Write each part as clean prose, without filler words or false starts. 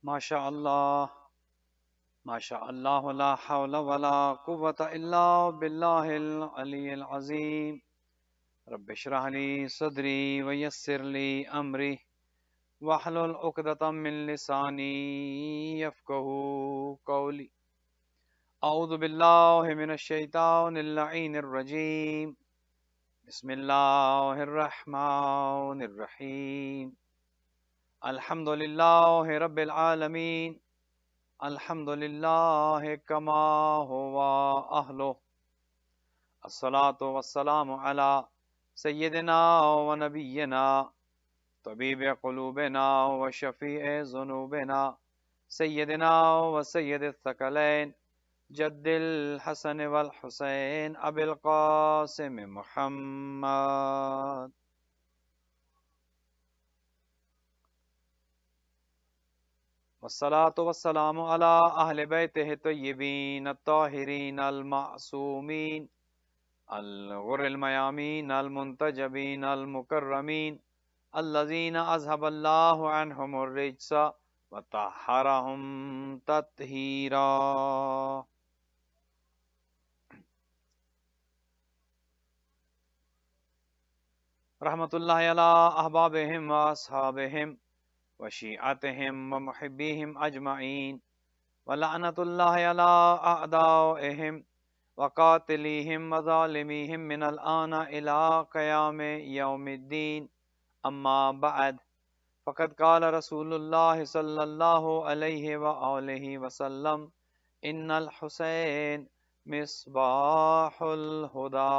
ماشاء اللہ ماشاء اللہ لا حول ولا قوة الا باللہ العلی العظیم رب اشرح لی صدری ویسر لی امری واحلل عقدۃ من لسانی یفقهوا قولی اعوذ باللہ من الشیطان اللعین الرجیم بسم اللہ الرحمن الرحیم الحمد للہ رب العالمین الحمد للہ کما ہوا اہلہ الصلاة والسلام علی سیدنا و نبینا طبیب قلوبنا و شفیع ذنوبنا سیدنا و سید الثقلین جد الحسن والحسین ابی القاسم محمد والصلاة والسلام علی اہل بیتہ الطیبین الطاہرین المعصومین الغر المیامین المنتجبین المکرمین الذین اذهب اللہ عنہم الرجس وطہرہم تطہیرا رحمت اللہ علی احبابہم واصحابہم وشیعتہم ومحبیہم اجمعین ولعنت اللہ علی اعدائہم وقاتلیہم وظالمیہم من الآن الى قیام یوم الدین اما بعد فقد قال رسول اللہ صلی اللہ علیہ وآلہ وسلم ان الحسین مصباح الہدا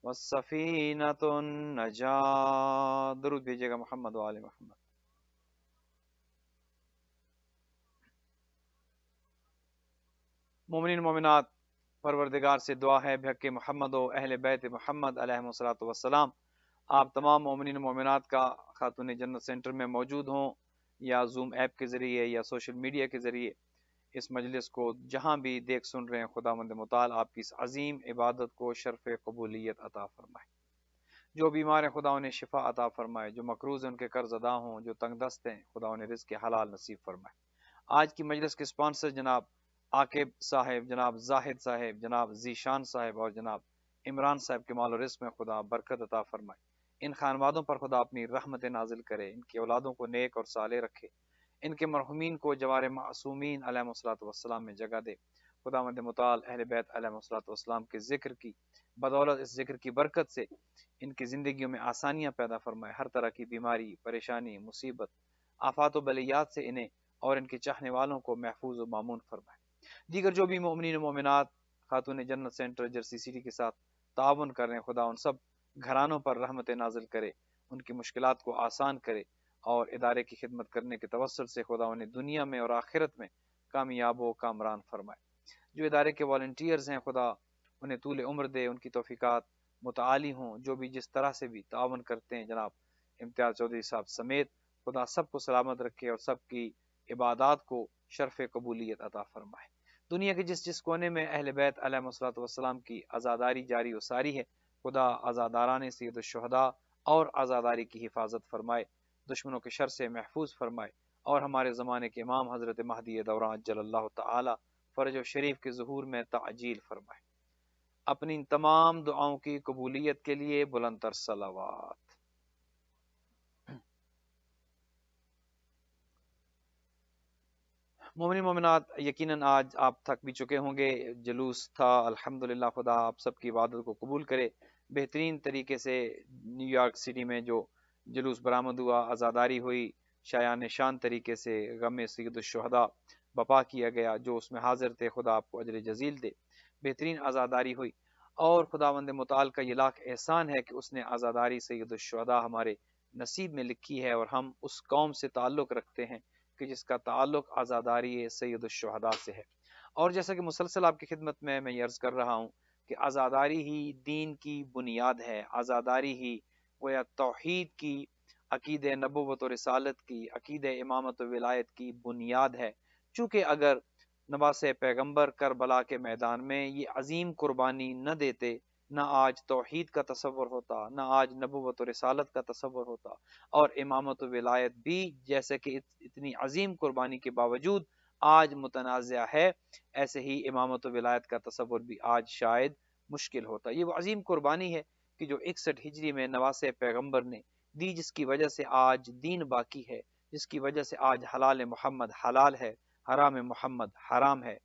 والسفینۃ النجاة درود بھیجیے گا محمد وآل محمد۔ مومنین مومنات، پروردگار سے دعا ہے بحق محمد و اہل بیت محمد علیہ الصلوۃ والسلام آپ تمام مومنین مومنات کا خاتون جنت سینٹر میں موجود ہوں یا زوم ایپ کے ذریعے یا سوشل میڈیا کے ذریعے اس مجلس کو جہاں بھی دیکھ سن رہے ہیں، خداوند متعال آپ کی اس عظیم عبادت کو شرف قبولیت عطا فرمائے۔ جو بیمار ہیں خدا انہیں شفا عطا فرمائے، جو مقروض ہیں ان کے قرض ادا ہوں، جو تنگ دست ہیں خدا انہیں رزق حلال نصیب فرمائے۔ آج کی مجلس کے سپانسر جناب عاقب صاحب، جناب زاہد صاحب، جناب ذیشان صاحب اور جناب عمران صاحب کے مال و رزق میں خدا برکت عطا فرمائے۔ ان خانوادوں پر خدا اپنی رحمت نازل کرے، ان کی اولادوں کو نیک اور صالح رکھے، ان کے مرحومین کو جوار معصومین علیہ الصلوۃ والسلام میں جگہ دے۔ خداوند متعال اہل بیت علیہ الصلوۃ والسلام کے ذکر کی بدولت، اس ذکر کی برکت سے ان کی زندگیوں میں آسانیاں پیدا فرمائے، ہر طرح کی بیماری، پریشانی، مصیبت، آفات و بلیات سے انہیں اور ان کے چاہنے والوں کو محفوظ و مامون فرمائے۔ دیگر جو بھی مومنین و مومنات خاتون جنت سینٹر جرسی سٹی کے ساتھ تعاون کر رہے ہیں، خدا ان سب گھرانوں پر رحمت نازل کرے، ان کی مشکلات کو آسان کرے اور ادارے کی خدمت کرنے کے توسل سے خدا انہیں دنیا میں اور آخرت میں کامیاب و کامران فرمائے۔ جو ادارے کے والنٹیئرز ہیں خدا انہیں طول عمر دے، ان کی توفیقات متعالی ہوں، جو بھی جس طرح سے بھی تعاون کرتے ہیں جناب امتیاز چودھری صاحب سمیت، خدا سب کو سلامت رکھے اور سب کی عبادات کو شرف قبولیت عطا فرمائے۔ دنیا کے جس جس کونے میں اہل بیت علیہ الصلوۃ والسلام کی عزاداری جاری و ساری ہے، خدا عزاداران سید الشہداء اور عزاداری کی حفاظت فرمائے، دشمنوں کے شر سے محفوظ فرمائے اور ہمارے زمانے کے امام حضرت مہدی دوران اجل اللہ تعالی فرج و شریف کے ظہور میں تعجیل فرمائے۔ اپنی ان تمام دعاؤں کی قبولیت کے لیے بلند تر صلوات۔ مومنین مومنات، یقیناً آج آپ تھک بھی چکے ہوں گے، جلوس تھا، الحمدللہ خدا آپ سب کی عبادت کو قبول کرے۔ بہترین طریقے سے نیو یارک سٹی میں جو جلوس برآمد ہوا، عزاداری ہوئی، شایان شان طریقے سے غم سید الشہداء بپا کیا گیا، جو اس میں حاضر تھے خدا آپ کو اجر جزیل دے۔ بہترین عزاداری ہوئی اور خداوند متعال کا یہ لاکھ احسان ہے کہ اس نے عزاداری سید الشہداء ہمارے نصیب میں لکھی ہے، اور ہم اس قوم سے تعلق رکھتے ہیں کہ جس کا تعلق عزاداری سید الشہداء سے ہے۔ اور جیسا کہ مسلسل آپ کی خدمت میں یہ عرض کر رہا ہوں کہ عزاداری ہی دین کی بنیاد ہے، عزاداری ہی گویا توحید کی، عقید نبوت و رسالت کی، عقید امامت و ولایت کی بنیاد ہے۔ چونکہ اگر نواس پیغمبر کربلا کے میدان میں یہ عظیم قربانی نہ دیتے، نہ آج توحید کا تصور ہوتا، نہ آج نبوت و رسالت کا تصور ہوتا، اور امامت و ولایت بھی جیسے کہ اتنی عظیم قربانی کے باوجود آج متنازع ہے، ایسے ہی امامت و ولایت کا تصور بھی آج شاید مشکل ہوتا۔ یہ وہ عظیم قربانی ہے کہ جو 61 ہجری میں نواسۂ پیغمبر نے دی، جس کی وجہ سے آج دین باقی ہے، جس کی وجہ سے آج حلال محمد حلال ہے، حرام محمد حرام ہے،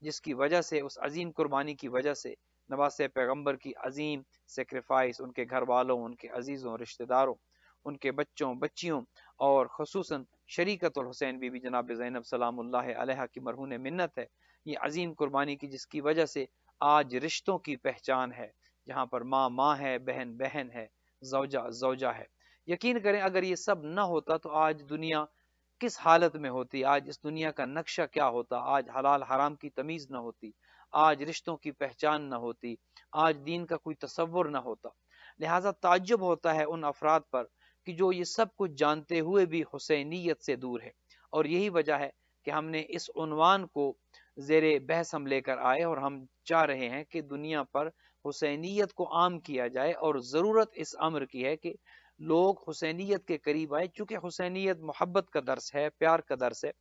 جس کی وجہ سے اس عظیم قربانی کی وجہ سے نواسۂ پیغمبر کی عظیم سیکریفائس ان کے گھر والوں، ان کے عزیزوں، رشتہ داروں، ان کے بچوں بچیوں، اور خصوصاً شریکت الحسین بی بی جناب زینب سلام اللہ علیہا کی مرہون منت ہے، یہ عظیم قربانی کی جس کی وجہ سے آج رشتوں کی پہچان ہے، جہاں پر ماں ماں ہے، بہن بہن ہے، زوجہ زوجہ ہے۔ یقین کریں اگر یہ سب نہ ہوتا تو آج دنیا کس حالت میں ہوتی، آج اس دنیا کا نقشہ کیا ہوتا، آج حلال حرام کی تمیز نہ ہوتی، آج رشتوں کی پہچان نہ ہوتی، آج دین کا کوئی تصور نہ ہوتا۔ لہٰذا تعجب ہوتا ہے ان افراد پر کہ جو یہ سب کچھ جانتے ہوئے بھی حسینیت سے دور ہے، اور یہی وجہ ہے کہ ہم نے اس عنوان کو زیر بحث ہم لے کر آئے، اور ہم چاہ رہے ہیں کہ دنیا پر حسینیت کو عام کیا جائے، اور ضرورت اس امر کی ہے کہ لوگ حسینیت کے قریب آئے، چونکہ حسینیت محبت کا درس ہے، پیار کا درس ہے،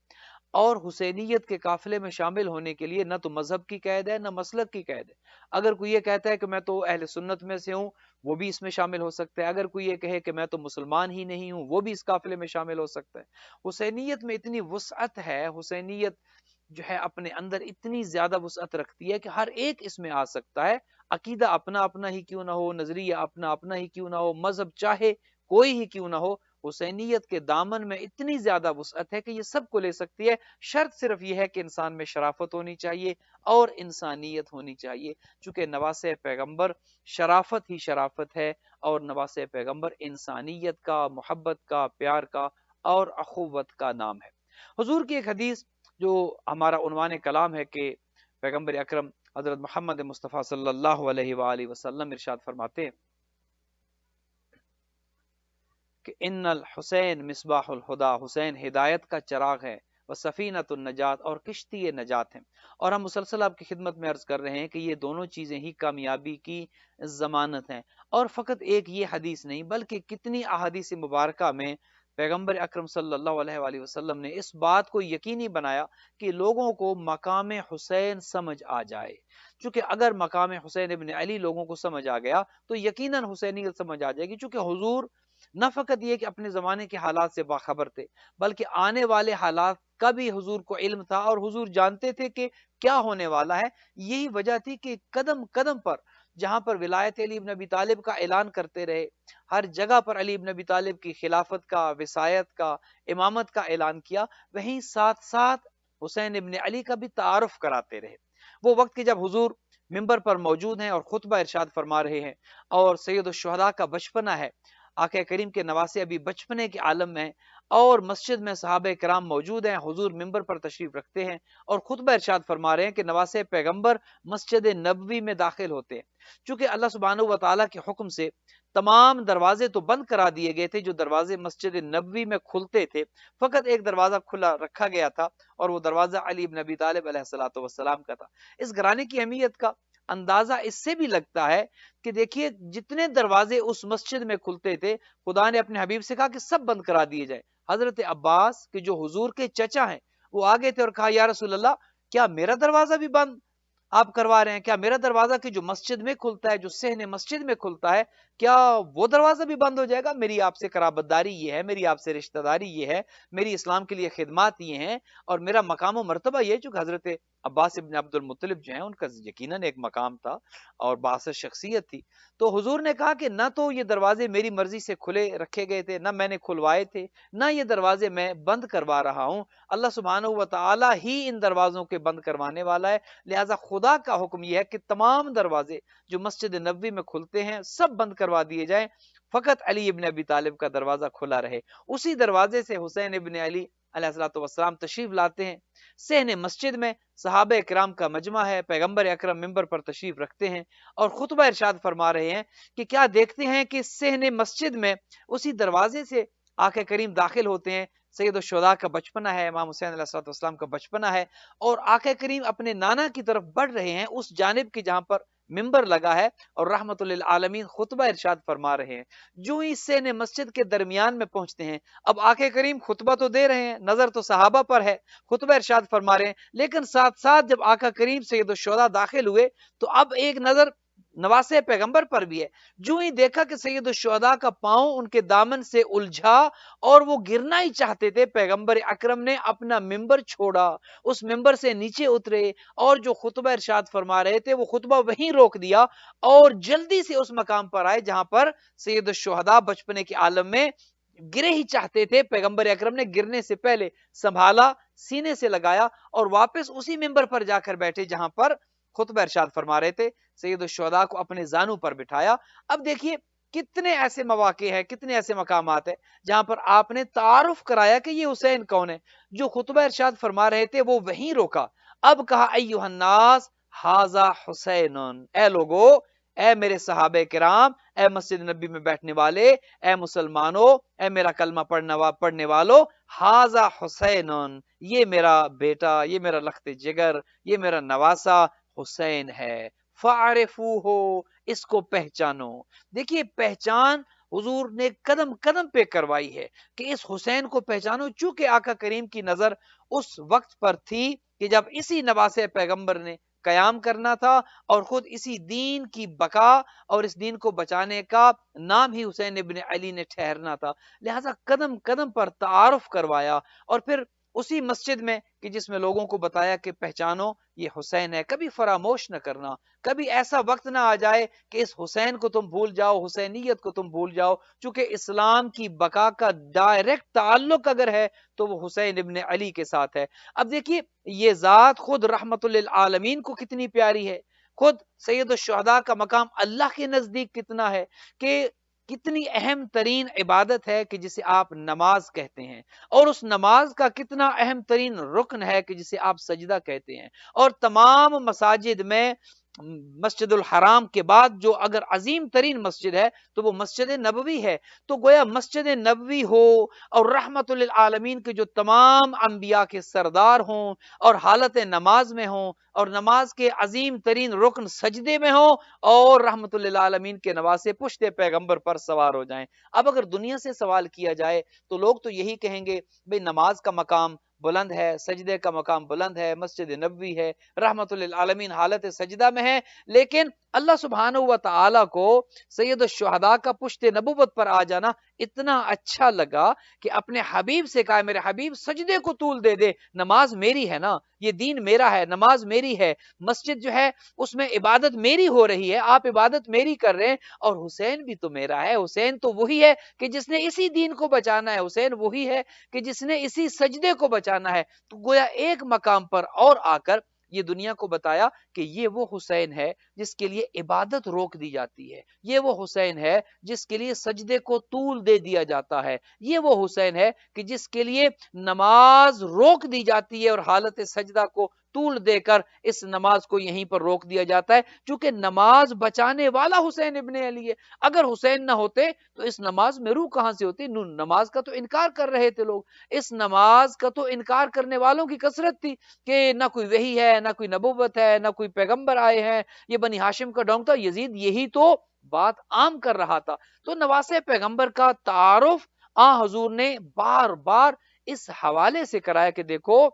اور حسینیت کے قافلے میں شامل ہونے کے لیے نہ تو مذہب کی قید ہے نہ مسلک کی قید ہے۔ اگر کوئی یہ کہتا ہے کہ میں تو اہل سنت میں سے ہوں، وہ بھی اس میں شامل ہو سکتا ہے، اگر کوئی یہ کہے کہ میں تو مسلمان ہی نہیں ہوں، وہ بھی اس قافلے میں شامل ہو سکتا ہے۔ حسینیت میں اتنی وسعت ہے، حسینیت جو ہے اپنے اندر اتنی زیادہ وسعت رکھتی ہے کہ ہر ایک اس میں آ سکتا ہے، عقیدہ اپنا اپنا ہی کیوں نہ ہو، نظریہ اپنا اپنا ہی کیوں نہ ہو، مذہب چاہے کوئی ہی کیوں نہ ہو، حسینیت کے دامن میں اتنی زیادہ وسعت ہے کہ یہ سب کو لے سکتی ہے۔ شرط صرف یہ ہے کہ انسان میں شرافت ہونی چاہیے اور انسانیت ہونی چاہیے، چونکہ نواسۂ پیغمبر شرافت ہی شرافت ہے، اور نواسۂ پیغمبر انسانیت کا، محبت کا، پیار کا اور اخوت کا نام ہے۔ حضور کی ایک حدیث جو ہمارا عنوان کلام ہے کہ پیغمبر اکرم حضرت محمد مصطفیٰ صلی اللہ علیہ وآلہ وسلم ارشاد فرماتے ہیں کہ ان الحسین مصباح الہدا، حسین ہدایت کا چراغ ہے، وہ سفینۃ النجات، اور کشتی نجات ہے۔ اور ہم مسلسل آپ کی خدمت میں عرض کر رہے ہیں کہ یہ دونوں چیزیں ہی کامیابی کی ضمانت ہیں، اور فقط ایک یہ حدیث نہیں بلکہ کتنی احادیث مبارکہ میں پیغمبر اکرم صلی اللہ علیہ وآلہ وسلم نے اس بات کو یقینی بنایا کہ لوگوں کو مقام حسین سمجھ آ جائے، چونکہ اگر مقام حسین ابن علی لوگوں کو سمجھ آ گیا تو یقیناً حسینیت سمجھ آ جائے گی، چونکہ حضور نہ فقط یہ کہ اپنے زمانے کے حالات سے باخبر تھے بلکہ آنے والے حالات کا بھی حضور کو علم تھا، اور حضور جانتے تھے کہ کیا ہونے والا ہے۔ یہی وجہ تھی کہ قدم قدم پر جہاں پر ولایت علی بن ابی طالب کا اعلان کرتے رہے، ہر جگہ پر علی بن ابی طالب کی خلافت کا، وصایت کا، امامت کا اعلان کیا، وہیں ساتھ ساتھ حسین ابن علی کا بھی تعارف کراتے رہے۔ وہ وقت کہ جب حضور ممبر پر موجود ہیں اور خطبہ ارشاد فرما رہے ہیں، اور سید الشہداء کا بچپنا ہے، آقا کریم کے نواسے ابھی بچپنے کے عالم میں، اور مسجد میں صحابہ کرام موجود ہیں، حضور ممبر پر تشریف رکھتے ہیں اور خطبہ ارشاد فرما رہے ہیں کہ نواسے پیغمبر مسجد نبوی میں داخل ہوتے ہیں۔ چونکہ اللہ سبحانہ و تعالیٰ کے حکم سے تمام دروازے تو بند کرا دیے گئے تھے، جو دروازے مسجد نبوی میں کھلتے تھے فقط ایک دروازہ کھلا رکھا گیا تھا، اور وہ دروازہ علی بن ابی طالب علیہ الصلوۃ والسلام کا تھا۔ اس گھرانے کی اہمیت کا اندازہ اس سے بھی لگتا ہے کہ دیکھیے جتنے دروازے اس مسجد میں کھلتے تھے، خدا نے اپنے حبیب سے کہا کہ سب بند کرا دیے جائے۔ حضرت عباس کہ جو حضور کے چچا ہیں، وہ آگے تھے اور کہا یا رسول اللہ کیا میرا دروازہ بھی بند آپ کروا رہے ہیں؟ کیا میرا دروازہ کہ جو مسجد میں کھلتا ہے، جو صحن مسجد میں کھلتا ہے، کیا وہ دروازہ بھی بند ہو جائے گا؟ میری آپ سے قرابت داری یہ ہے، میری آپ سے رشتہ داری یہ ہے، میری اسلام کے لیے خدمات یہ ہیں، اور میرا مقام و مرتبہ یہ ہے۔ چونکہ حضرت عباس ابن عبد المطلب جو ہیں ان کا یقیناً ایک مقام تھا اور باعث شخصیت تھی، تو حضور نے کہا کہ نہ تو یہ دروازے میری مرضی سے کھلے رکھے گئے تھے، نہ میں نے کھلوائے تھے، نہ یہ دروازے میں بند کروا رہا ہوں، اللہ سبحانہ و تعالی ہی ان دروازوں کے بند کروانے والا ہے۔ لہٰذا خدا کا حکم یہ ہے کہ تمام دروازے جو مسجد نبوی میں کھلتے ہیں سب بند کروا دیے جائیں، فقط علی ابن ابی طالب کا دروازہ کھلا رہے۔ اسی دروازے سے حسین ابن علی علیہ الصلوۃ والسلام تشریف لاتے ہیں، صحن مسجد میں صحابہ کرام کا مجمع ہے، پیغمبر اکرم ممبر پر تشریف رکھتے ہیں اور خطبہ ارشاد فرما رہے ہیں کہ کیا دیکھتے ہیں کہ صحن مسجد میں اسی دروازے سے آقا کریم داخل ہوتے ہیں، سید الشہداء کا بچپنا ہے، امام حسین علیہ السلام کا بچپنا ہے، اور آقا کریم اپنے نانا کی طرف بڑھ رہے ہیں اس جانب کی جہاں پر ممبر لگا ہے اور رحمت للعالمین خطبہ ارشاد فرما رہے ہیں. جو ہی حصے نے مسجد کے درمیان میں پہنچتے ہیں، اب آقا کریم خطبہ تو دے رہے ہیں، نظر تو صحابہ پر ہے، خطبہ ارشاد فرما رہے ہیں، لیکن ساتھ ساتھ جب آقا کریم سید الشہداء داخل ہوئے تو اب ایک نظر نواسے پیغمبر پر بھی ہے. جو ہی دیکھا کہ سید الشہداء کا پاؤں ان کے دامن سے الجھا اور وہ گرنا ہی چاہتے تھے، پیغمبر اکرم نے اپنا ممبر چھوڑا، اس ممبر سے نیچے اترے اور جو خطبہ ارشاد فرما رہے تھے وہ خطبہ وہیں روک دیا اور جلدی سے اس مقام پر آئے جہاں پر سید الشہداء بچپنے کے عالم میں گرے ہی چاہتے تھے. پیغمبر اکرم نے گرنے سے پہلے سنبھالا، سینے سے لگایا اور واپس اسی ممبر پر جا کر بیٹھے جہاں پر خطبہ ارشاد فرما رہے تھے. سید الشہداء کو اپنے زانو پر بٹھایا. اب دیکھیے کتنے ایسے مواقع ہیں، کتنے ایسے مقامات ہیں جہاں پر آپ نے تعارف کرایا کہ یہ حسین کون ہے. جو خطبہ ارشاد فرما رہے تھے وہ وہیں روکا. اب کہا ایھا الناس ھذا حسین، اے لوگو، اے میرے صحابہ کرام، اے مسجد نبی میں بیٹھنے والے، اے مسلمانوں، اے میرا کلمہ پڑھنے والوں، ھذا حسین، یہ میرا بیٹا، یہ میرا لخت جگر، یہ میرا نواسا حسین ہے. فاعرفوہ، اس کو پہچانو. دیکھیے پہچان حضور نے قدم قدم پہ کروائی ہے کہ اس حسین کو پہچانو، چونکہ آقا کریم کی نظر اس وقت پر تھی کہ جب اسی نواسے پیغمبر نے قیام کرنا تھا اور خود اسی دین کی بقا اور اس دین کو بچانے کا نام ہی حسین ابن علی نے ٹھہرنا تھا. لہٰذا قدم قدم پر تعارف کروایا اور پھر اسی مسجد میں کہ جس میں لوگوں کو بتایا کہ پہچانو یہ حسین ہے. کبھی فراموش نہ کرنا، کبھی ایسا وقت نہ آ جائے کہ اس حسین کو تم بھول جاؤ، حسینیت کو تم بھول جاؤ، چونکہ اسلام کی بقا کا ڈائریکٹ تعلق اگر ہے تو وہ حسین ابن علی کے ساتھ ہے. اب دیکھیے یہ ذات خود رحمت للعالمین کو کتنی پیاری ہے، خود سید الشہداء کا مقام اللہ کے نزدیک کتنا ہے کہ کتنی اہم ترین عبادت ہے کہ جسے آپ نماز کہتے ہیں، اور اس نماز کا کتنا اہم ترین رکن ہے کہ جسے آپ سجدہ کہتے ہیں. اور تمام مساجد میں مسجد الحرام کے بعد جو اگر عظیم ترین مسجد ہے تو وہ مسجد نبوی ہے. تو گویا مسجد نبوی ہو اور رحمت للعالمین کے جو تمام انبیاء کے سردار ہوں اور حالت نماز میں ہوں اور نماز کے عظیم ترین رکن سجدے میں ہوں اور رحمت للعالمین کے نواسے پشت پیغمبر پر سوار ہو جائیں. اب اگر دنیا سے سوال کیا جائے تو لوگ تو یہی کہیں گے بھئی نماز کا مقام بلند ہے، سجدے کا مقام بلند ہے، مسجد نبوی ہے، رحمت للعالمین حالت سجدہ میں ہے. لیکن اللہ سبحانہ و تعالی کو سید الشہداء کا پشت نبوت پر آ جانا اتنا اچھا لگا کہ اپنے حبیب سے کہا میرے حبیب سجدے کو طول دے دے، نماز میری ہے نا، یہ دین میرا ہے، نماز میری ہے، مسجد جو ہے اس میں عبادت میری ہو رہی ہے، آپ عبادت میری کر رہے ہیں، اور حسین بھی تو میرا ہے. حسین تو وہی ہے کہ جس نے اسی دین کو بچانا ہے، حسین وہی ہے کہ جس نے اسی سجدے کو بچانا ہے. تو گویا ایک مقام پر اور آ کر یہ دنیا کو بتایا کہ یہ وہ حسین ہے جس کے لیے عبادت روک دی جاتی ہے، یہ وہ حسین ہے جس کے لیے سجدے کو طول دے دیا جاتا ہے، یہ وہ حسین ہے کہ جس کے لیے نماز روک دی جاتی ہے اور حالت سجدہ کو طول دے کر اس نماز کو یہیں پر روک دیا جاتا ہے، چونکہ نماز بچانے والا حسین ابن علی ہے. اگر حسین نہ ہوتے تو اس نماز میں روح کہاں سے ہوتی؟ نماز کا تو انکار کر رہے تھے لوگ، اس نماز کا تو انکار کرنے والوں کی کثرت تھی کہ نہ کوئی وحی ہے، نہ کوئی نبوت ہے، نہ کوئی پیغمبر آئے ہیں، یہ بنی ہاشم کا ڈونگ تھا. یزید یہی تو بات عام کر رہا تھا. تو نواسے پیغمبر کا تعارف حضور نے بار بار اس حوالے سے کرایا کہ دیکھو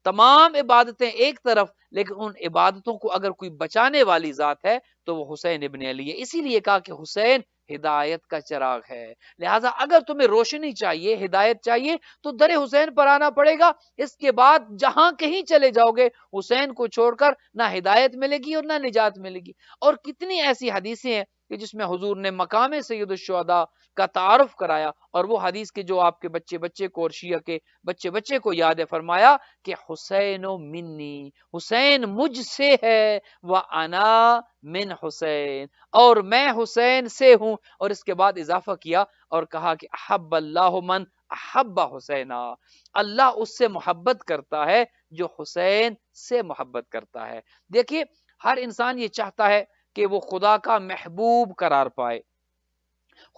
تمام عبادتیں ایک طرف، لیکن ان عبادتوں کو اگر کوئی بچانے والی ذات ہے تو وہ حسین ابن علی ہے. اسی لیے کہا کہ حسین ہدایت کا چراغ ہے. لہٰذا اگر تمہیں روشنی چاہیے، ہدایت چاہیے تو در حسین پر آنا پڑے گا. اس کے بعد جہاں کہیں چلے جاؤ گے حسین کو چھوڑ کر نہ ہدایت ملے گی اور نہ نجات ملے گی. اور کتنی ایسی حدیثیں ہیں کہ جس میں حضور نے مقام سید الشہداء کا تعارف کرایا، اور وہ حدیث کے جو آپ کے بچے بچے کو اور شیعہ کے بچے بچے کو یاد ہے، فرمایا کہ حسین منی، حسین مجھ سے ہے، وَأَنَا مِنْ حسین، اور میں حسین سے ہوں. اور اس کے بعد اضافہ کیا اور کہا کہ احب اللہ من احب حسینا، اللہ اس سے محبت کرتا ہے جو حسین سے محبت کرتا ہے. دیکھیے ہر انسان یہ چاہتا ہے کہ وہ خدا کا محبوب قرار پائے،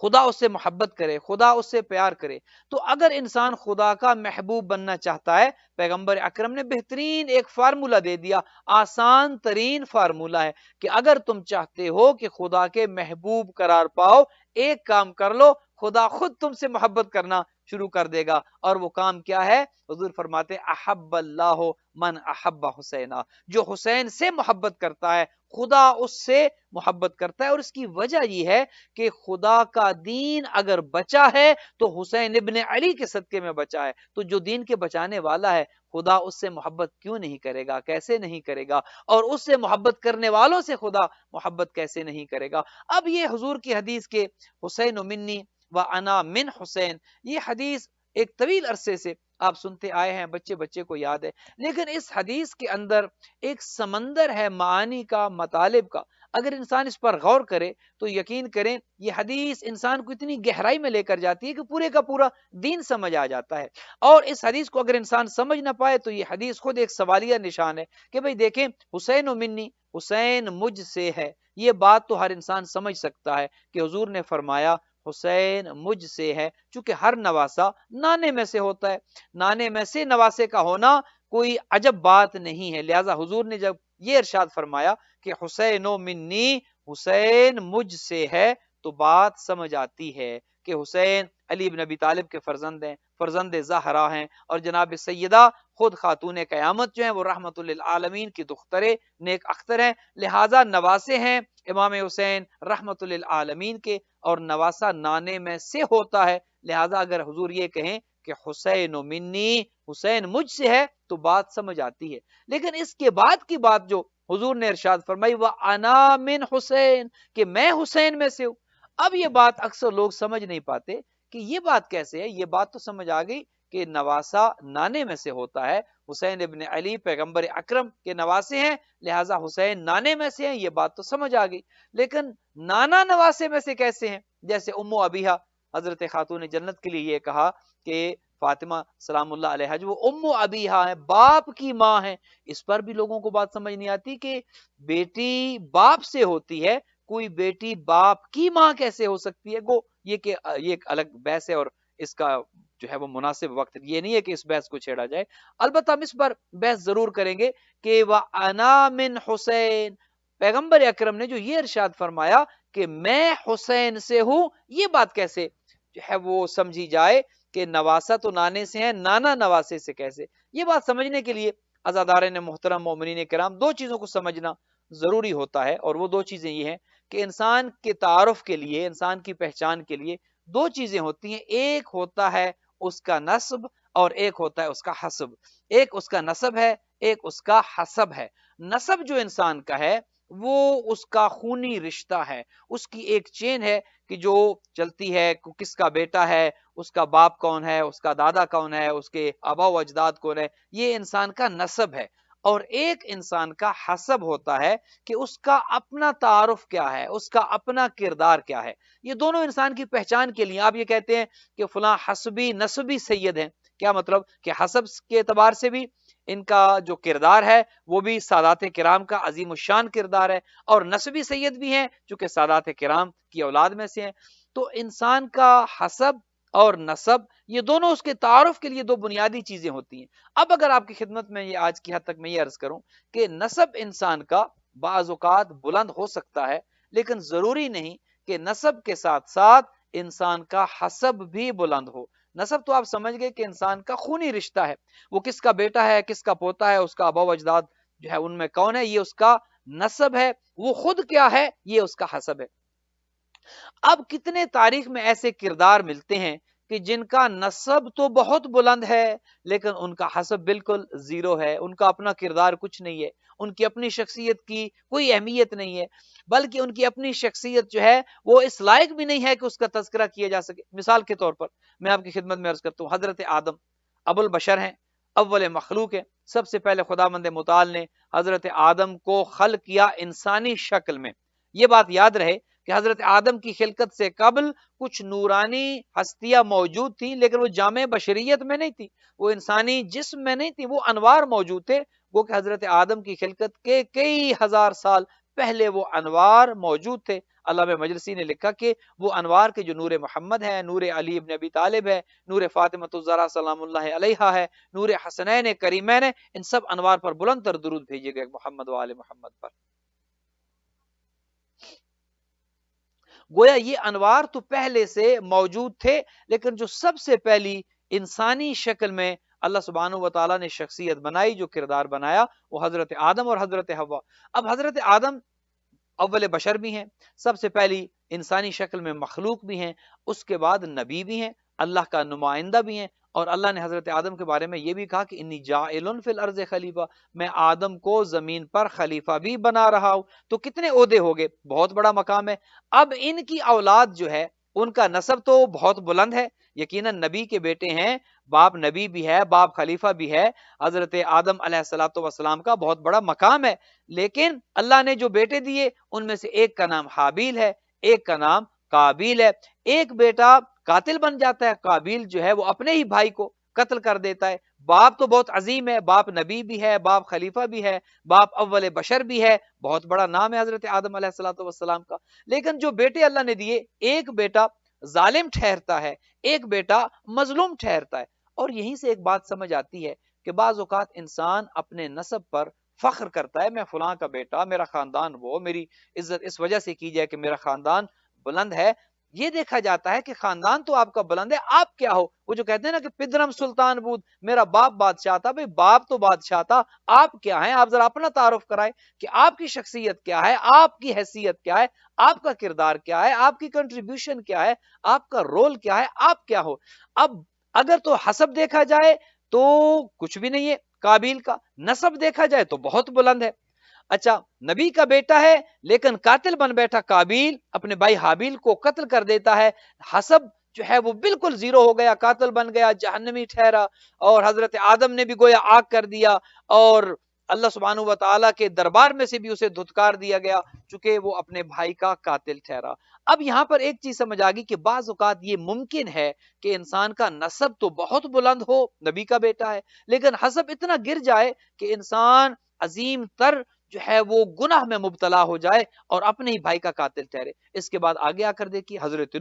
خدا اس سے محبت کرے، خدا اس سے پیار کرے۔ تو اگر انسان خدا کا محبوب بننا چاہتا ہے، پیغمبر اکرم نے بہترین ایک فارمولہ دے دیا، آسان ترین فارمولہ ہے کہ اگر تم چاہتے ہو کہ خدا کے محبوب قرار پاؤ، ایک کام کر لو، خدا خود تم سے محبت کرنا شروع کر دے گا۔ اور وہ کام کیا ہے؟ حضور فرماتے احب اللہ من احب حسینا، جو حسین سے محبت کرتا ہے خدا اس سے محبت کرتا ہے۔ اور اس کی وجہ یہ ہے کہ خدا کا دین اگر بچا ہے تو حسین ابن علی کے صدقے میں بچا ہے۔ تو جو دین کے بچانے والا ہے خدا اس سے محبت کیوں نہیں کرے گا، کیسے نہیں کرے گا؟ اور اس سے محبت کرنے والوں سے خدا محبت کیسے نہیں کرے گا؟ اب یہ حضور کی حدیث کے حسین منی و انا من حسین، یہ حدیث ایک طویل عرصے سے آپ سنتے آئے ہیں، بچے بچے کو یاد ہے، لیکن اس حدیث کے اندر ایک سمندر ہے معانی کا، مطالب کا۔ اگر انسان اس پر غور کرے تو یقین کریں یہ حدیث انسان کو اتنی گہرائی میں لے کر جاتی ہے کہ پورے کا پورا دین سمجھ آ جاتا ہے۔ اور اس حدیث کو اگر انسان سمجھ نہ پائے تو یہ حدیث خود ایک سوالیہ نشان ہے کہ بھئی دیکھیں، حسین و منی، حسین مجھ سے ہے، یہ بات تو ہر انسان سمجھ سکتا ہے کہ حضور نے فرمایا حسین مجھ سے ہے، چونکہ ہر نواسا نانے میں سے ہوتا ہے، نانے میں سے نواسے کا ہونا کوئی عجب بات نہیں ہے۔ لہٰذا حضور نے جب یہ ارشاد فرمایا کہ حسین و منی، حسین مجھ سے ہے، تو بات سمجھ آتی ہے کہ حسین علی بن ابی طالب کے فرزند ہیں، فرزند زہرا ہیں، اور جناب سیدہ خود خاتون قیامت جو ہیں وہ رحمت للعالمین کی دخترے نیک اختر ہیں، لہٰذا نواسے ہیں امام حسین رحمت للعالمین کے، اور نواسا نانے میں سے ہوتا ہے۔ لہٰذا اگر حضور یہ کہیں کہ حسین و منی، حسین مجھ سے ہے، تو بات سمجھ آتی ہے۔ لیکن اس کے بعد کی بات جو حضور نے ارشاد فرمائی وَأَنَا مِنْ حسین، کہ میں حسین میں سے ہوں، اب یہ بات اکثر لوگ سمجھ نہیں پاتے کہ یہ بات کیسے ہے۔ یہ بات تو سمجھ آ گئی کہ نواسا نانے میں سے ہوتا ہے، حسین ابن علی پیغمبر اکرم کے نواسے ہیں، لہٰذا حسین نانے میں سے ہیں، یہ بات تو سمجھ آ گئی۔ لیکن نانا نواسے میں سے کیسے ہیں؟ جیسے ام ابیہا، حضرت خاتون جنت کے لیے یہ کہا کہ فاطمہ سلام اللہ علیہا جو وہ ام ابیہا ہے، باپ کی ماں ہے، اس پر بھی لوگوں کو بات سمجھ نہیں آتی کہ بیٹی باپ سے ہوتی ہے، کوئی بیٹی باپ کی ماں کیسے ہو سکتی ہے؟ گو یہ کہ یہ ایک الگ بحث ہے، اور اس کا جو ہے وہ مناسب وقت یہ نہیں ہے کہ اس بحث کو چھیڑا جائے۔ البتہ ہم اس پر بحث ضرور کریں گے کہ وَأَنَا مِنْ حسین، پیغمبر اکرم نے جو یہ ارشاد فرمایا کہ میں حسین سے ہوں، یہ بات کیسے جو ہے وہ سمجھی جائے کہ نواسا تو نانے سے ہیں، نانا نواسے سے کیسے؟ یہ بات سمجھنے کے لیے عزادارین محترم مومنین کرام دو چیزوں کو سمجھنا ضروری ہوتا ہے، اور وہ دو چیزیں یہ ہیں کہ انسان کے تعارف کے لیے، انسان کی پہچان کے لیے دو چیزیں ہوتی ہیں، ایک ہوتا ہے اس کا نسب اور ایک ہوتا ہے اس کا حسب۔ ایک اس کا نسب ہے، ایک اس کا حسب ہے۔ نسب جو انسان کا ہے وہ اس کا خونی رشتہ ہے، اس کی ایک چین ہے کہ جو چلتی ہے، کس کا بیٹا ہے، اس کا باپ کون ہے، اس کا دادا کون ہے، اس کے آبا و اجداد کون ہے، یہ انسان کا نسب ہے۔ اور ایک انسان کا حسب ہوتا ہے کہ اس کا اپنا تعارف کیا ہے، اس کا اپنا کردار کیا ہے۔ یہ دونوں انسان کی پہچان کے لیے آپ یہ کہتے ہیں کہ فلاں حسبی نسبی سید ہیں، کیا مطلب کہ حسب کے اعتبار سے بھی ان کا جو کردار ہے وہ بھی سادات کرام کا عظیم الشان کردار ہے، اور نسبی سید بھی ہیں چونکہ سادات کرام کی اولاد میں سے ہیں۔ تو انسان کا حسب اور نسب یہ دونوں اس کے تعارف کے لیے دو بنیادی چیزیں ہوتی ہیں۔ اب اگر آپ کی خدمت میں یہ آج کی حد تک میں یہ عرض کروں کہ نسب انسان کا بعض اوقات بلند ہو سکتا ہے، لیکن ضروری نہیں کہ نسب کے ساتھ ساتھ انسان کا حسب بھی بلند ہو۔ نسب تو آپ سمجھ گئے کہ انسان کا خونی رشتہ ہے، وہ کس کا بیٹا ہے، کس کا پوتا ہے، اس کا آبا و اجداد جو ہے ان میں کون ہے، یہ اس کا نسب ہے۔ وہ خود کیا ہے، یہ اس کا حسب ہے۔ اب کتنے تاریخ میں ایسے کردار ملتے ہیں کہ جن کا نسب تو بہت بلند ہے لیکن ان کا حسب بالکل زیرو ہے، ان کا اپنا کردار کچھ نہیں ہے، ان کی اپنی شخصیت کی کوئی اہمیت نہیں ہے، بلکہ ان کی اپنی شخصیت جو ہے وہ اس لائق بھی نہیں ہے کہ اس کا تذکرہ کیا جا سکے۔ مثال کے طور پر میں آپ کی خدمت میں عرض کرتا ہوں، حضرت آدم ابو البشر ہیں، اول مخلوق ہیں۔ سب سے پہلے خداوند متعال نے حضرت آدم کو خلق کیا انسانی شکل میں۔ یہ بات یاد رہے کہ حضرت آدم کی خلقت سے قبل کچھ نورانی ہستیاں موجود تھیں، لیکن وہ جامع بشریت میں نہیں تھی، وہ انسانی جسم میں نہیں تھی، وہ انوار موجود تھے۔ وہ کہ حضرت آدم کی خلقت کے کئی ہزار سال پہلے وہ انوار موجود تھے۔ علامہ مجلسی نے لکھا کہ وہ انوار کے جو نور محمد ہے، نور علی ابن ابی طالب ہے، نور فاطمہ الزہرا سلام اللہ علیہا ہے، نور حسنین کریمین ہے، ان سب انوار پر بلند تر درود بھیجے گئے محمد و آل محمد پر۔ گویا یہ انوار تو پہلے سے موجود تھے، لیکن جو سب سے پہلی انسانی شکل میں اللہ سبحانہ و تعالیٰ نے شخصیت بنائی، جو کردار بنایا، وہ حضرت آدم اور حضرت حوا۔ اب حضرت آدم اول بشر بھی ہیں، سب سے پہلی انسانی شکل میں مخلوق بھی ہیں، اس کے بعد نبی بھی ہیں، اللہ کا نمائندہ بھی ہیں، اور اللہ نے حضرت آدم کے بارے میں یہ بھی کہا کہ انی جاعل فی الارض خلیفہ، میں آدم کو زمین پر خلیفہ بھی بنا رہا ہوں۔ تو کتنے عہدے ہو گئے، بہت بڑا مقام ہے۔ اب ان کی اولاد جو ہے ان کا نسب تو بہت بلند ہے، یقیناً نبی کے بیٹے ہیں، باپ نبی بھی ہے، باپ خلیفہ بھی ہے، حضرت آدم علیہ الصلوۃ والسلام کا بہت بڑا مقام ہے۔ لیکن اللہ نے جو بیٹے دیے ان میں سے ایک کا نام حابیل ہے، ایک کا نام قابیل ہے۔ ایک بیٹا قاتل بن جاتا ہے، قابیل جو ہے وہ اپنے ہی بھائی کو قتل کر دیتا ہے۔ باپ تو بہت عظیم ہے، باپ نبی بھی ہے، باپ خلیفہ بھی ہے، باپ اول بشر بھی ہے، بہت بڑا نام ہے حضرت آدم علیہ الصلوۃ والسلام کا۔ لیکن جو بیٹے اللہ نے دیے، ایک بیٹا ظالم ٹھہرتا ہے، ایک بیٹا مظلوم ٹھہرتا ہے۔ اور یہیں سے ایک بات سمجھ آتی ہے کہ بعض اوقات انسان اپنے نسب پر فخر کرتا ہے، میں فلاں کا بیٹا، میرا خاندان، وہ میری عزت اس وجہ سے کی جائے کہ میرا خاندان بلند ہے۔ یہ دیکھا جاتا ہے کہ خاندان تو آپ کا بلند ہے، آپ کیا ہو؟ وہ جو کہتے ہیں نا کہ پدرم سلطان بود، میرا باپ بادشاہ تھا، بھئی باپ تو بادشاہ تھا، آپ کیا ہیں؟ آپ ذرا اپنا تعارف کرائیں کہ آپ کی شخصیت کیا ہے، آپ کی حیثیت کیا ہے، آپ کا کردار کیا ہے، آپ کی کنٹریبیوشن کیا ہے، آپ کا رول کیا ہے، آپ کیا ہو؟ اب اگر تو حسب دیکھا جائے تو کچھ بھی نہیں ہے قابیل کا، نسب دیکھا جائے تو بہت بلند ہے۔ اچھا، نبی کا بیٹا ہے لیکن قاتل بن بیٹھا، قابیل اپنے بھائی حابیل کو قتل کر دیتا ہے، حسب جو ہے وہ بالکل زیرو ہو گیا، قاتل بن گیا، جہنمی ٹھہرا، اور حضرت آدم نے بھی گویا آگ کر دیا، اور اللہ سبحانہ و تعالیٰ کے دربار میں سے بھی اسے دھتکار دیا گیا چونکہ وہ اپنے بھائی کا قاتل ٹھہرا۔ اب یہاں پر ایک چیز سمجھ آگئی کہ بعض اوقات یہ ممکن ہے کہ انسان کا نسب تو بہت بلند ہو، نبی کا بیٹا ہے، لیکن حسب اتنا گر جائے کہ انسان عظیم تر جو ہے وہ گناہ میں مبتلا ہو جائے اور اپنے ہی بھائی کا قاتل ٹھہرے۔ اس کے بعد آگے آ کر دیکھیے حضرت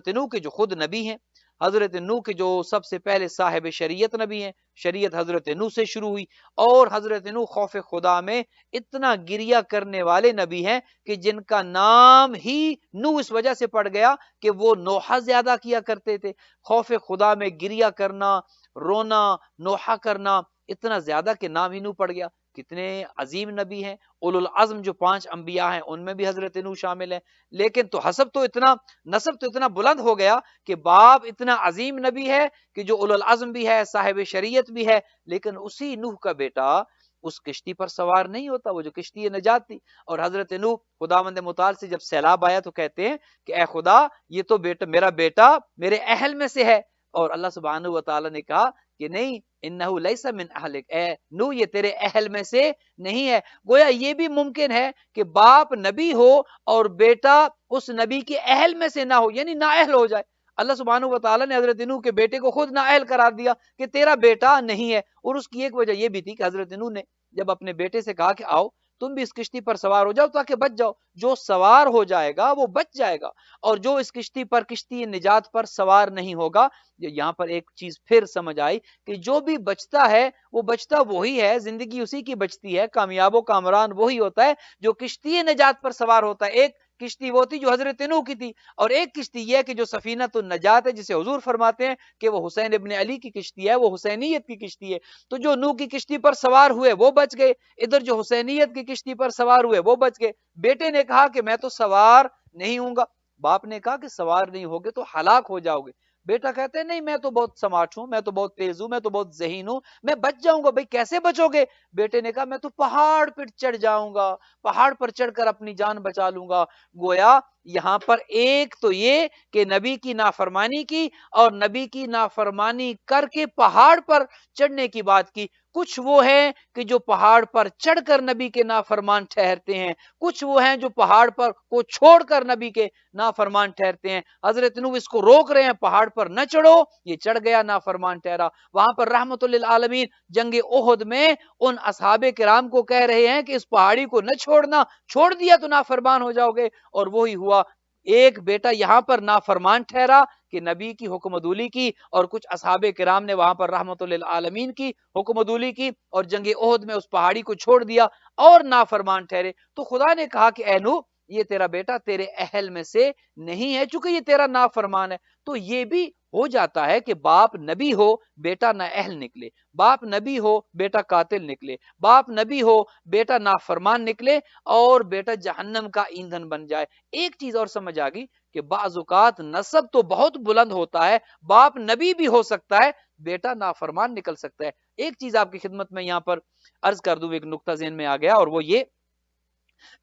نوح کے جو خود نبی ہیں، حضرت نوح کے جو سب سے پہلے صاحب شریعت نبی ہیں، شریعت حضرت نوح سے شروع ہوئی، اور حضرت نوح خوف خدا میں اتنا گریہ کرنے والے نبی ہیں کہ جن کا نام ہی نوح اس وجہ سے پڑ گیا کہ وہ نوحہ زیادہ کیا کرتے تھے۔ خوف خدا میں گریہ کرنا، رونا، نوحہ کرنا اتنا زیادہ کہ نام ہی نوح پڑ گیا۔ کتنے عظیم نبی ہیں، اولو العزم جو 5 انبیاء ہیں ان میں بھی حضرت نوح شامل ہیں۔ لیکن تو حسب تو اتنا، نسب تو اتنا بلند ہو گیا کہ باپ اتنا عظیم نبی ہے کہ جو اولو العزم بھی ہے، صاحب شریعت بھی ہے، لیکن اسی نوح کا بیٹا اس کشتی پر سوار نہیں ہوتا، وہ جو کشتی نجات تھی۔ اور حضرت نوح خداوند متعال سے جب سیلاب آیا تو کہتے ہیں کہ اے خدا، یہ تو میرا بیٹا میرے اہل میں سے ہے، اور اللہ سبحانہ و تعالی نے کہا کہ نہیں، انہو لیس من اہلک، اے نوح یہ تیرے اہل میں سے نہیں ہے۔ گویا یہ بھی ممکن ہے کہ باپ نبی ہو اور بیٹا اس نبی کے اہل میں سے نہ ہو، یعنی نااہل ہو جائے۔ اللہ سبحانہ و تعالیٰ نے حضرت نوح کے بیٹے کو خود نااہل قرار دیا کہ تیرا بیٹا نہیں ہے، اور اس کی ایک وجہ یہ بھی تھی کہ حضرت نوح نے جب اپنے بیٹے سے کہا کہ آؤ تم بھی اس کشتی پر سوار ہو جاؤ تاکہ بچ جاؤ، جو سوار ہو جائے گا وہ بچ جائے گا، اور جو اس کشتی پر، کشتی نجات پر سوار نہیں ہوگا۔ یہاں پر ایک چیز پھر سمجھ آئی کہ جو بھی بچتا ہے وہ بچتا وہی ہے، زندگی اسی کی بچتی ہے، کامیاب و کامران وہی ہوتا ہے جو کشتی نجات پر سوار ہوتا ہے۔ ایک کشتی وہ تھی جو حضرت نوح کی تھی، اور ایک کشتی یہ ہے کہ جو سفینۃ النجات ہے، جسے حضور فرماتے ہیں کہ وہ حسین ابن علی کی کشتی ہے، وہ حسینیت کی کشتی ہے۔ تو جو نوح کی کشتی پر سوار ہوئے وہ بچ گئے، ادھر جو حسینیت کی کشتی پر سوار ہوئے وہ بچ گئے۔ بیٹے نے کہا کہ میں تو سوار نہیں ہوں گا، باپ نے کہا کہ سوار نہیں ہوگے تو ہلاک ہو جاؤ گے۔ بیٹا کہتے ہیں نہیں، میں تو بہت سمارٹ ہوں، میں تو بہت تیز ہوں، میں تو بہت ذہین ہوں، میں بچ جاؤں گا۔ بھئی کیسے بچو گے؟ بیٹے نے کہا میں تو پہاڑ پر چڑھ جاؤں گا، پہاڑ پر چڑھ کر اپنی جان بچا لوں گا۔ گویا یہاں پر ایک تو یہ کہ نبی کی نافرمانی کی، اور نبی کی نافرمانی کر کے پہاڑ پر چڑھنے کی بات کی۔ کچھ وہ ہیں کہ جو پہاڑ پر چڑھ کر نبی کے نافرمان ٹھہرتے ہیں، کچھ وہ ہیں جو پہاڑ پر کو چھوڑ کر نبی کے نافرمان ٹھہرتے ہیں۔ حضرت نوح اس کو روک رہے ہیں، پہاڑ پر نہ چڑھو، یہ چڑھ گیا، نافرمان ٹھہرا۔ وہاں پر رحمت للعالمین جنگ احد میں ان اصحاب کرام کو کہہ رہے ہیں کہ اس پہاڑی کو نہ چھوڑنا، چھوڑ دیا تو نافرمان ہو جاؤ گے، اور وہی ہوا۔ ایک بیٹا یہاں پر نافرمان ٹھہرا کہ نبی کی حکم عدولی کی، اور کچھ اصحاب کرام نے وہاں پر رحمت للعالمین کی حکم عدولی کی اور جنگ احد میں اس پہاڑی کو چھوڑ دیا اور نافرمان ٹھہرے۔ تو خدا نے کہا کہ اے نوح، یہ تیرا بیٹا تیرے اہل میں سے نہیں ہے، چونکہ یہ تیرا نافرمان ہے۔ تو یہ بھی ہو جاتا ہے کہ باپ نبی ہو، بیٹا نا اہل نکلے، باپ نبی ہو، بیٹا قاتل نکلے، باپ نبی ہو، بیٹا نافرمان نکلے، اور بیٹا جہنم کا ایندھن بن جائے۔ ایک چیز اور سمجھ آ گئی کہ بعض اوقات نسب تو بہت بلند ہوتا ہے، باپ نبی بھی ہو سکتا ہے، بیٹا نافرمان نکل سکتا ہے۔ ایک چیز آپ کی خدمت میں یہاں پر عرض کر دوں، ایک نقطہ ذہن میں آ گیا، اور وہ یہ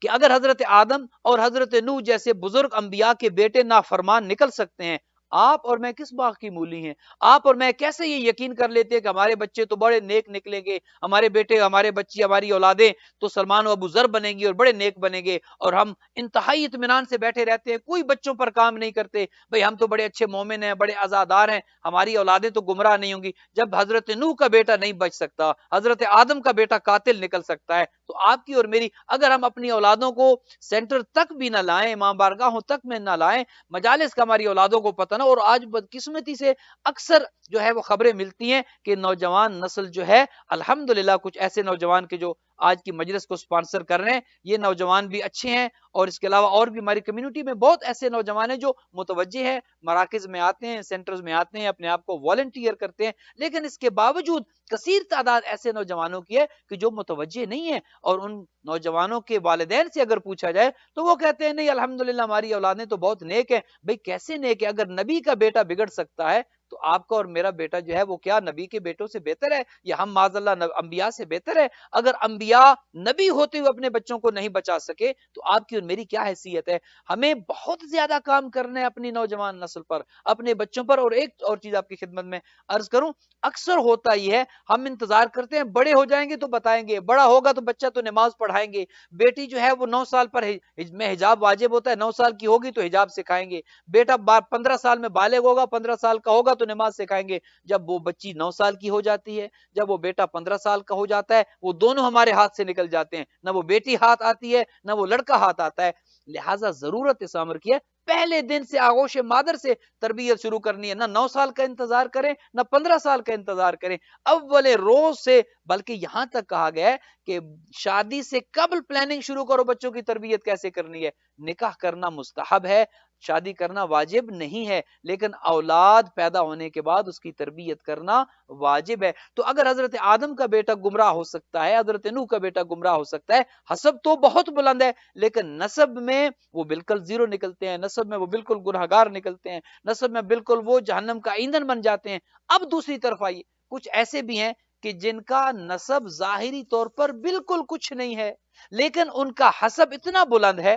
کہ اگر حضرت آدم اور حضرت نوح جیسے بزرگ انبیاء کے بیٹے نافرمان نکل سکتے ہیں، آپ اور میں کس باغ کی مولی ہیں؟ آپ اور میں کیسے یہ یقین کر لیتے ہیں کہ ہمارے بچے تو بڑے نیک نکلیں گے، ہمارے بیٹے، ہمارے بچی، ہماری اولادیں تو سلمان و ابو ذر بنیں گی اور بڑے نیک بنیں گے، اور ہم انتہائی اطمینان سے بیٹھے رہتے ہیں، کوئی بچوں پر کام نہیں کرتے، بھئی ہم تو بڑے اچھے مومن ہیں، بڑے عزادار ہیں، ہماری اولادیں تو گمراہ نہیں ہوں گی۔ جب حضرت نوح کا بیٹا نہیں بچ سکتا، حضرت آدم کا بیٹا قاتل نکل سکتا ہے، تو آپ کی اور میری اگر ہم اپنی اولادوں کو سینٹر تک بھی نہ لائیں، ماں بارگاہوں تک میں نہ لائیں، مجالس کا ہماری اولادوں کو پتہ نہ، اور آج بدقسمتی سے اکثر جو ہے وہ خبریں ملتی ہیں کہ نوجوان نسل جو ہے، الحمدللہ کچھ ایسے نوجوان کے جو آج کی مجلس کو سپانسر کر رہے ہیں، یہ نوجوان بھی اچھے ہیں، اور اس کے علاوہ اور بھی ہماری کمیونٹی میں بہت ایسے نوجوان ہیں جو متوجہ ہیں، مراکز میں آتے ہیں، سینٹرز میں آتے ہیں، اپنے آپ کو والنٹیئر کرتے ہیں، لیکن اس کے باوجود کثیر تعداد ایسے نوجوانوں کی ہے کہ جو متوجہ نہیں ہے، اور ان نوجوانوں کے والدین سے اگر پوچھا جائے تو وہ کہتے ہیں نہیں الحمدللہ ہماری اولادیں تو بہت نیک ہیں۔ بھئی کیسے نیک ہے؟ اگر نبی کا بیٹا بگڑ سکتا ہے تو آپ کا اور میرا بیٹا جو ہے وہ کیا نبی کے بیٹوں سے بہتر ہے، یا ہم معاذ اللہ انبیاء سے بہتر ہے؟ اگر انبیاء نبی ہوتے ہوئے اپنے بچوں کو نہیں بچا سکے تو آپ کی اور میری کیا حیثیت ہے؟ ہمیں بہت زیادہ کام کرنا ہے اپنی نوجوان نسل پر، اپنے بچوں پر۔ اور ایک اور چیز آپ کی خدمت میں عرض کروں، اکثر ہوتا یہ ہے، ہم انتظار کرتے ہیں بڑے ہو جائیں گے تو بتائیں گے، بڑا ہوگا تو بچہ تو نماز پڑھائیں گے، بیٹی جو ہے وہ 9 سال پر میں حجاب واجب ہوتا ہے، 9 سال کی ہوگی تو حجاب سکھائیں گے، بیٹا 15 سال میں بالغ ہوگا، 15 سال کا ہوگا تو نماز سکھائیں گے۔ جب وہ بچی 9 سال کی ہو جاتی ہے، جب وہ بیٹا 15 سال کا ہو جاتا ہے، وہ دونوں ہمارے ہاتھ سے نکل جاتے ہیں، نہ وہ بیٹی ہاتھ آتی ہے نہ وہ لڑکا ہاتھ آتا ہے۔ لہٰذا ضرورت اس امر کی ہے پہلے دن سے آغوش مادر سے تربیت شروع کرنی ہے، نہ 9 سال کا انتظار کریں نہ 15 سال کا انتظار کریں، اول روز سے۔ بلکہ یہاں تک کہا گیا ہے کہ شادی سے قبل پلاننگ شروع کرو، بچوں کی تربیت کیسے کرنی ہے۔ نکاح کرنا مستحب ہے، شادی کرنا واجب نہیں ہے، لیکن اولاد پیدا ہونے کے بعد اس کی تربیت کرنا واجب ہے۔ تو اگر حضرت آدم کا بیٹا گمراہ ہو سکتا ہے، حضرت نوح کا بیٹا گمراہ ہو سکتا ہے، حسب تو بہت بلند ہے، لیکن نسب میں وہ بالکل زیرو نکلتے ہیں، نسب میں وہ بالکل گنہگار نکلتے ہیں، نسب میں بالکل وہ جہنم کا ایندھن بن جاتے ہیں۔ اب دوسری طرف آئیے، کچھ ایسے بھی ہیں کہ جن کا نسب ظاہری طور پر بالکل کچھ نہیں ہے، لیکن ان کا حسب اتنا بلند ہے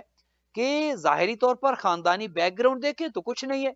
کہ ظاہری طور پر خاندانی بیک گراؤنڈ دیکھیں تو کچھ نہیں ہے۔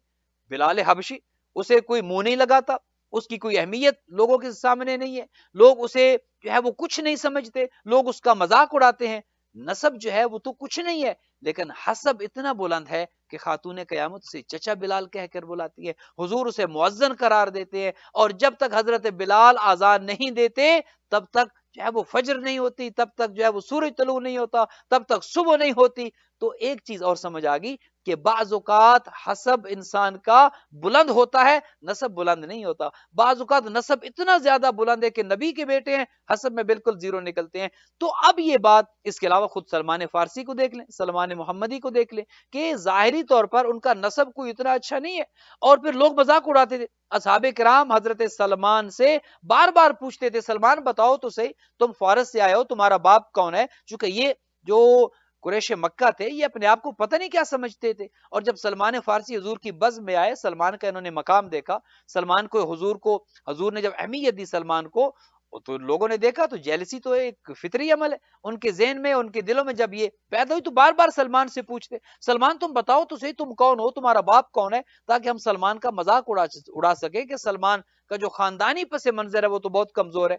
بلال حبشی، اسے کوئی منہ نہیں لگاتا، اس کی کوئی اہمیت لوگوں کے سامنے نہیں ہے، لوگ اسے جو ہے وہ کچھ نہیں سمجھتے، لوگ اس کا مذاق اڑاتے ہیں۔ نسب جو ہے وہ تو کچھ نہیں ہے، لیکن حسب اتنا بلند ہے کہ خاتون قیامت سے چچا بلال کہہ کر بلاتی ہے، حضور اسے مؤذن قرار دیتے ہیں، اور جب تک حضرت بلال آزان نہیں دیتے تب تک جو ہے وہ فجر نہیں ہوتی، تب تک جو ہے وہ سورج طلوع نہیں ہوتا، تب تک صبح نہیں ہوتی۔ تو ایک چیز اور سمجھ آ گئی کہ بعض اوقات حسب انسان کا بلند ہوتا ہے، نسب بلند نہیں ہوتا۔ بعض اوقات نسب اتنا زیادہ بلند ہے کہ نبی کے بیٹے ہیں، حسب میں بالکل زیرو نکلتے ہیں۔ تو اب یہ بات، اس کے علاوہ خود سلمان فارسی کو دیکھ لیں، سلمان محمدی کو دیکھ لیں کہ ظاہری طور پر ان کا نسب کوئی اتنا اچھا نہیں ہے، اور پھر لوگ مذاق اڑاتے تھے۔ اصحاب کرام حضرت سلمان سے بار بار پوچھتے تھے، سلمان بتاؤ تو صحیح، تم فارس سے آئے ہو، تمہارا باپ کون ہے؟ چونکہ یہ جو قریش مکہ تھے یہ اپنے آپ کو پتہ نہیں کیا سمجھتے تھے، اور جب سلمان فارسی حضور کی بزم میں آئے، سلمان کا انہوں نے مقام دیکھا، سلمان کو حضور نے جب اہمیت دی سلمان کو، تو لوگوں نے دیکھا تو جیلسی تو ایک فطری عمل ہے ان کے ذہن میں، ان کے دلوں میں جب یہ پیدا ہوئی تو بار بار سلمان سے پوچھتے، سلمان تم بتاؤ تو صحیح، تم کون ہو، تمہارا باپ کون ہے، تاکہ ہم سلمان کا مذاق اڑا سکیں کہ سلمان کا جو خاندانی پس منظر ہے وہ تو بہت کمزور ہے۔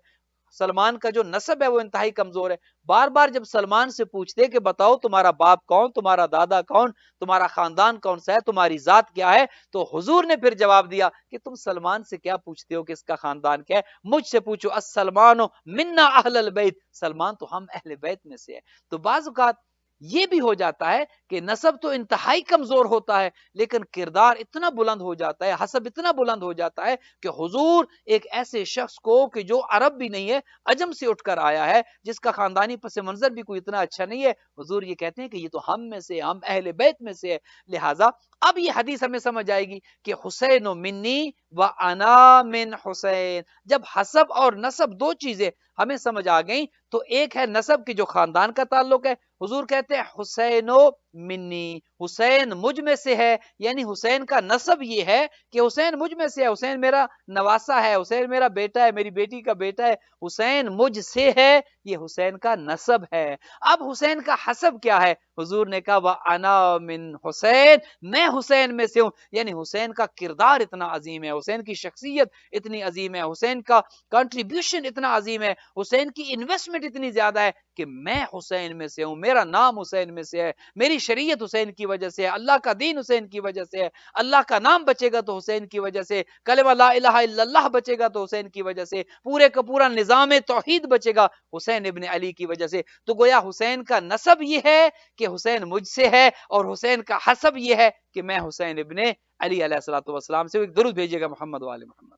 سلمان کا جو نسب ہے وہ انتہائی کمزور ہے. بار بار جب سلمان سے پوچھتے کہ بتاؤ تمہارا باپ کون، تمہارا دادا کون، تمہارا خاندان کون سا ہے، تمہاری ذات کیا ہے، تو حضور نے پھر جواب دیا کہ تم سلمان سے کیا پوچھتے ہو کہ اس کا خاندان کیا ہے، مجھ سے پوچھو، السلمان منا اہل البیت، سلمان تو ہم اہل بیت میں سے ہے. تو بعض اوقات یہ بھی ہو جاتا ہے کہ نسب تو انتہائی کمزور ہوتا ہے لیکن کردار اتنا بلند ہو جاتا ہے، حسب اتنا بلند ہو جاتا ہے کہ حضور ایک ایسے شخص کو کہ جو عرب بھی نہیں ہے، عجم سے اٹھ کر آیا ہے، جس کا خاندانی پس منظر بھی کوئی اتنا اچھا نہیں ہے، حضور یہ کہتے ہیں کہ یہ تو ہم میں سے، ہم اہل بیت میں سے ہے. لہٰذا اب یہ حدیث ہمیں سمجھ آئے گی کہ حسین و منی و انا من حسین. جب حسب اور نسب دو چیزیں ہمیں سمجھ آ گئیں تو ایک ہے نسب کی جو خاندان کا تعلق ہے، حضور کہتے ہیں حسین و منی، حسین مجھ میں سے ہے، یعنی حسین کا نسب یہ ہے کہ حسین مجھ میں سے ہے، حسین میرا نواسا ہے، حسین میرا بیٹا ہے، میری بیٹی کا بیٹا ہے، حسین مجھ سے ہے، یہ حسین کا نسب ہے. اب حسین کا حسب کیا ہے؟ حضور نے کہا وَأَنَا مِنْ حسین، میں حسین میں سے ہوں، یعنی حسین کا کردار اتنا عظیم ہے، حسین کی شخصیت اتنی عظیم ہے، حسین کا کنٹریبیوشن اتنا عظیم ہے، حسین کی انویسٹمنٹ اتنی زیادہ ہے کہ میں حسین میں سے ہوں، میرا نام حسین میں سے ہے، میری شریعت حسین کی وجہ سے ہے، اللہ کا دین حسین کی وجہ سے ہے، اللہ کا نام بچے گا تو حسین کی وجہ سے، کلمہ لا الہ الا اللہ بچے گا تو حسین کی وجہ سے، پورے کا پورا نظام توحید بچے گا حسین ابن علی کی وجہ سے. تو گویا حسین کا نسب یہ ہے کہ حسین مجھ سے ہے، اور حسین کا حسب یہ ہے کہ میں حسین ابن علی علیہ الصلوۃ والسلام سے. ایک درود بھیجیے گا محمد وآل محمد.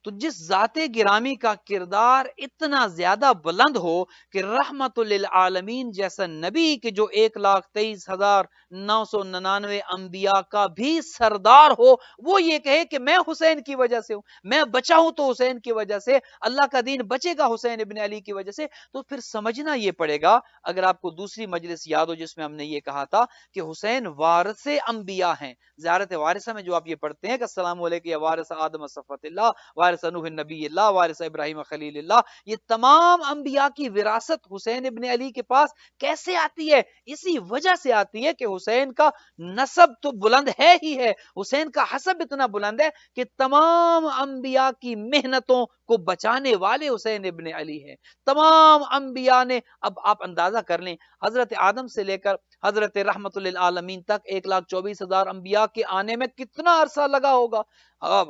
تو جس ذات گرامی کا کردار اتنا زیادہ بلند ہو کہ رحمت للعالمین جیسا نبی کہ جو 1,23,999 انبیاء کا بھی سردار ہو، وہ یہ کہے کہ میں حسین کی وجہ سے ہوں، میں بچا ہوں تو حسین کی وجہ سے، اللہ کا دین بچے گا حسین ابن علی کی وجہ سے. تو پھر سمجھنا یہ پڑے گا، اگر آپ کو دوسری مجلس یاد ہو جس میں ہم نے یہ کہا تھا کہ حسین وارث انبیاء ہیں، زیارت وارثہ میں جو آپ یہ پڑھتے ہیں کہ السلام علیکم یا وارث آدم صفوت اللہ، وارث نوح نبی اللہ، وارث ابراہیم خلیل اللہ، یہ تمام انبیاء کی وراثت حسین ابن علی کے پاس کیسے آتی ہے؟ اسی وجہ سے آتی ہے کہ حسین کا نسب تو بلند ہے ہی ہے، حسین کا حسب اتنا بلند ہے کہ تمام انبیاء کی محنتوں کو بچانے والے حسین ابن علی ہیں. تمام انبیاء نے، اب آپ اندازہ کر لیں، حضرت آدم سے لے کر حضرت رحمت للعالمین تک 1,24,000 انبیاء کے آنے میں کتنا عرصہ لگا ہوگا.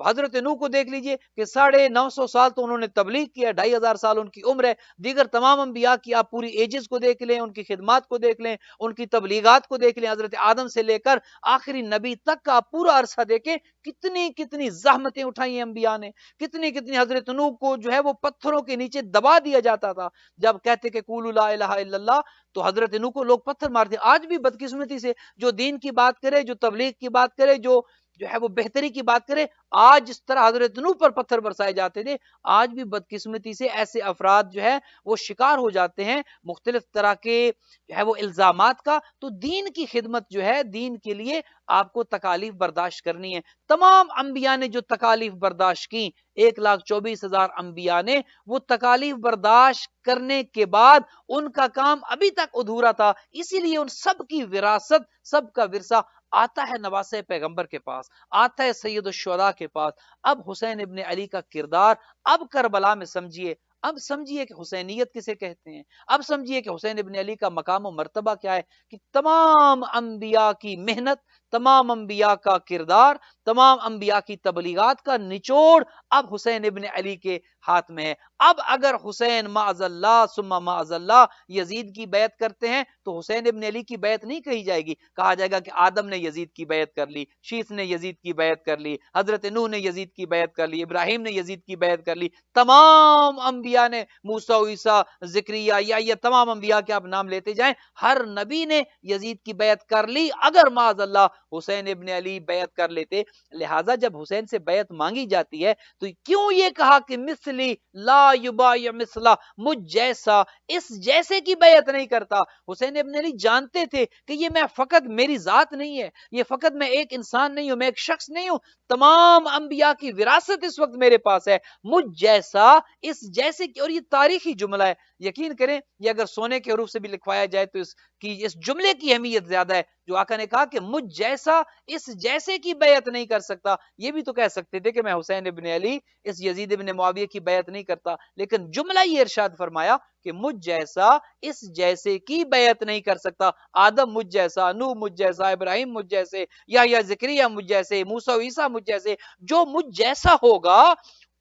حضرت نوح کو دیکھ لیجئے کہ 950 سال تو انہوں نے تبلیغ کیا، 2,500 سال ان کی عمر ہے. دیگر تمام انبیاء کی آپ پوری ایجز کو دیکھ لیں، ان کی خدمات کو دیکھ لیں، ان کی تبلیغات کو دیکھ لیں، حضرت آدم سے لے کر آخری نبی تک کا آپ پورا عرصہ دیکھیں، کتنی کتنی زحمتیں اٹھائی ہیں انبیاء نے، کتنی کتنی. حضرت نوح کو جو ہے وہ پتھروں کے نیچے دبا دیا جاتا تھا جب کہتے کہ قولوا لا الہ الا اللہ، تو حضرت نوح کو لوگ پتھر مارتے. آج بھی بدقسمتی سے جو دین کی بات کرے، جو تبلیغ کی بات کرے، جو ہے وہ بہتری کی بات کرے، آج جس طرح حضرت نوح پر پتھر برسائے جاتے تھے، آج بھی بدقسمتی سے ایسے افراد جو ہے وہ شکار ہو جاتے ہیں مختلف طرح کے جو ہے وہ الزامات کا. تو دین کی خدمت جو ہے، دین کے لیے آپ کو تکالیف برداشت کرنی ہے. تمام انبیاء نے جو تکالیف برداشت کی، 1,24,000 انبیاء نے وہ تکالیف برداشت کرنے کے بعد ان کا کام ابھی تک ادھورا تھا. اسی لیے ان سب کی وراثت، سب کا ورثہ آتا ہے نواسے پیغمبر کے پاس، آتا ہے سید الشہداء کے پاس. اب حسین ابن علی کا کردار اب کربلا میں سمجھیے، اب سمجھیے کہ حسینیت کسے کہتے ہیں، اب سمجھیے کہ حسین ابن علی کا مقام و مرتبہ کیا ہے، کہ تمام انبیاء کی محنت، تمام انبیاء کا کردار، تمام انبیاء کی تبلیغات کا نچوڑ اب حسین ابن علی کے ہاتھ میں ہے. اب اگر حسین معاذ اللہ ثم معاذ اللہ یزید کی بیعت کرتے ہیں تو حسین ابن علی کی بیعت نہیں کہی جائے گی، کہا جائے گا کہ آدم نے یزید کی بیعت کر لی، شیث نے یزید کی بیعت کر لی، حضرت نوح نے یزید کی بیعت کر لی، ابراہیم نے یزید کی بیعت کر لی، تمام انبیاء نے، موسیٰ، عیسیٰ، زکریا، یا تمام انبیاء کے آپ نام لیتے جائیں، ہر نبی نے یزید کی بیعت کر لی اگر معاذ اللہ حسین ابن علی بیعت کر لیتے. لہٰذا جب حسین سے بیعت مانگی جاتی ہے تو کیوں یہ کہا کہ مثلی لا یبایع مثلا، مجھ جیسا اس جیسے کی بیعت نہیں کرتا. حسین ابن علی جانتے تھے کہ یہ میں فقط میری ذات نہیں ہے، یہ فقط میں ایک انسان نہیں ہوں، میں ایک شخص نہیں ہوں، تمام انبیاء کی وراثت اس وقت میرے پاس ہے، مجھ جیسا اس جیسے کی. اور یہ تاریخی جملہ ہے، یقین کریں یہ اگر سونے کے حروف سے بھی لکھوایا جائے تو اس کہ اس جملے کی اہمیت زیادہ ہے جو آقا نے کہا کہ مجھ جیسا اس جیسے کی بیعت نہیں کر سکتا. یہ بھی تو کہہ سکتے تھے کہ میں حسین ابن علی اس یزید ابن معاویہ کی بیعت نہیں کرتا، لیکن جملہ یہ ارشاد فرمایا کہ مجھ جیسا اس جیسے کی بیعت نہیں کر سکتا. آدم مجھ جیسا، نوح مجھ جیسا، ابراہیم مجھ جیسے، یا زکریا مجھ جیسے، موسیٰ و عیسیٰ مجھ جیسے، جو مجھ جیسا ہوگا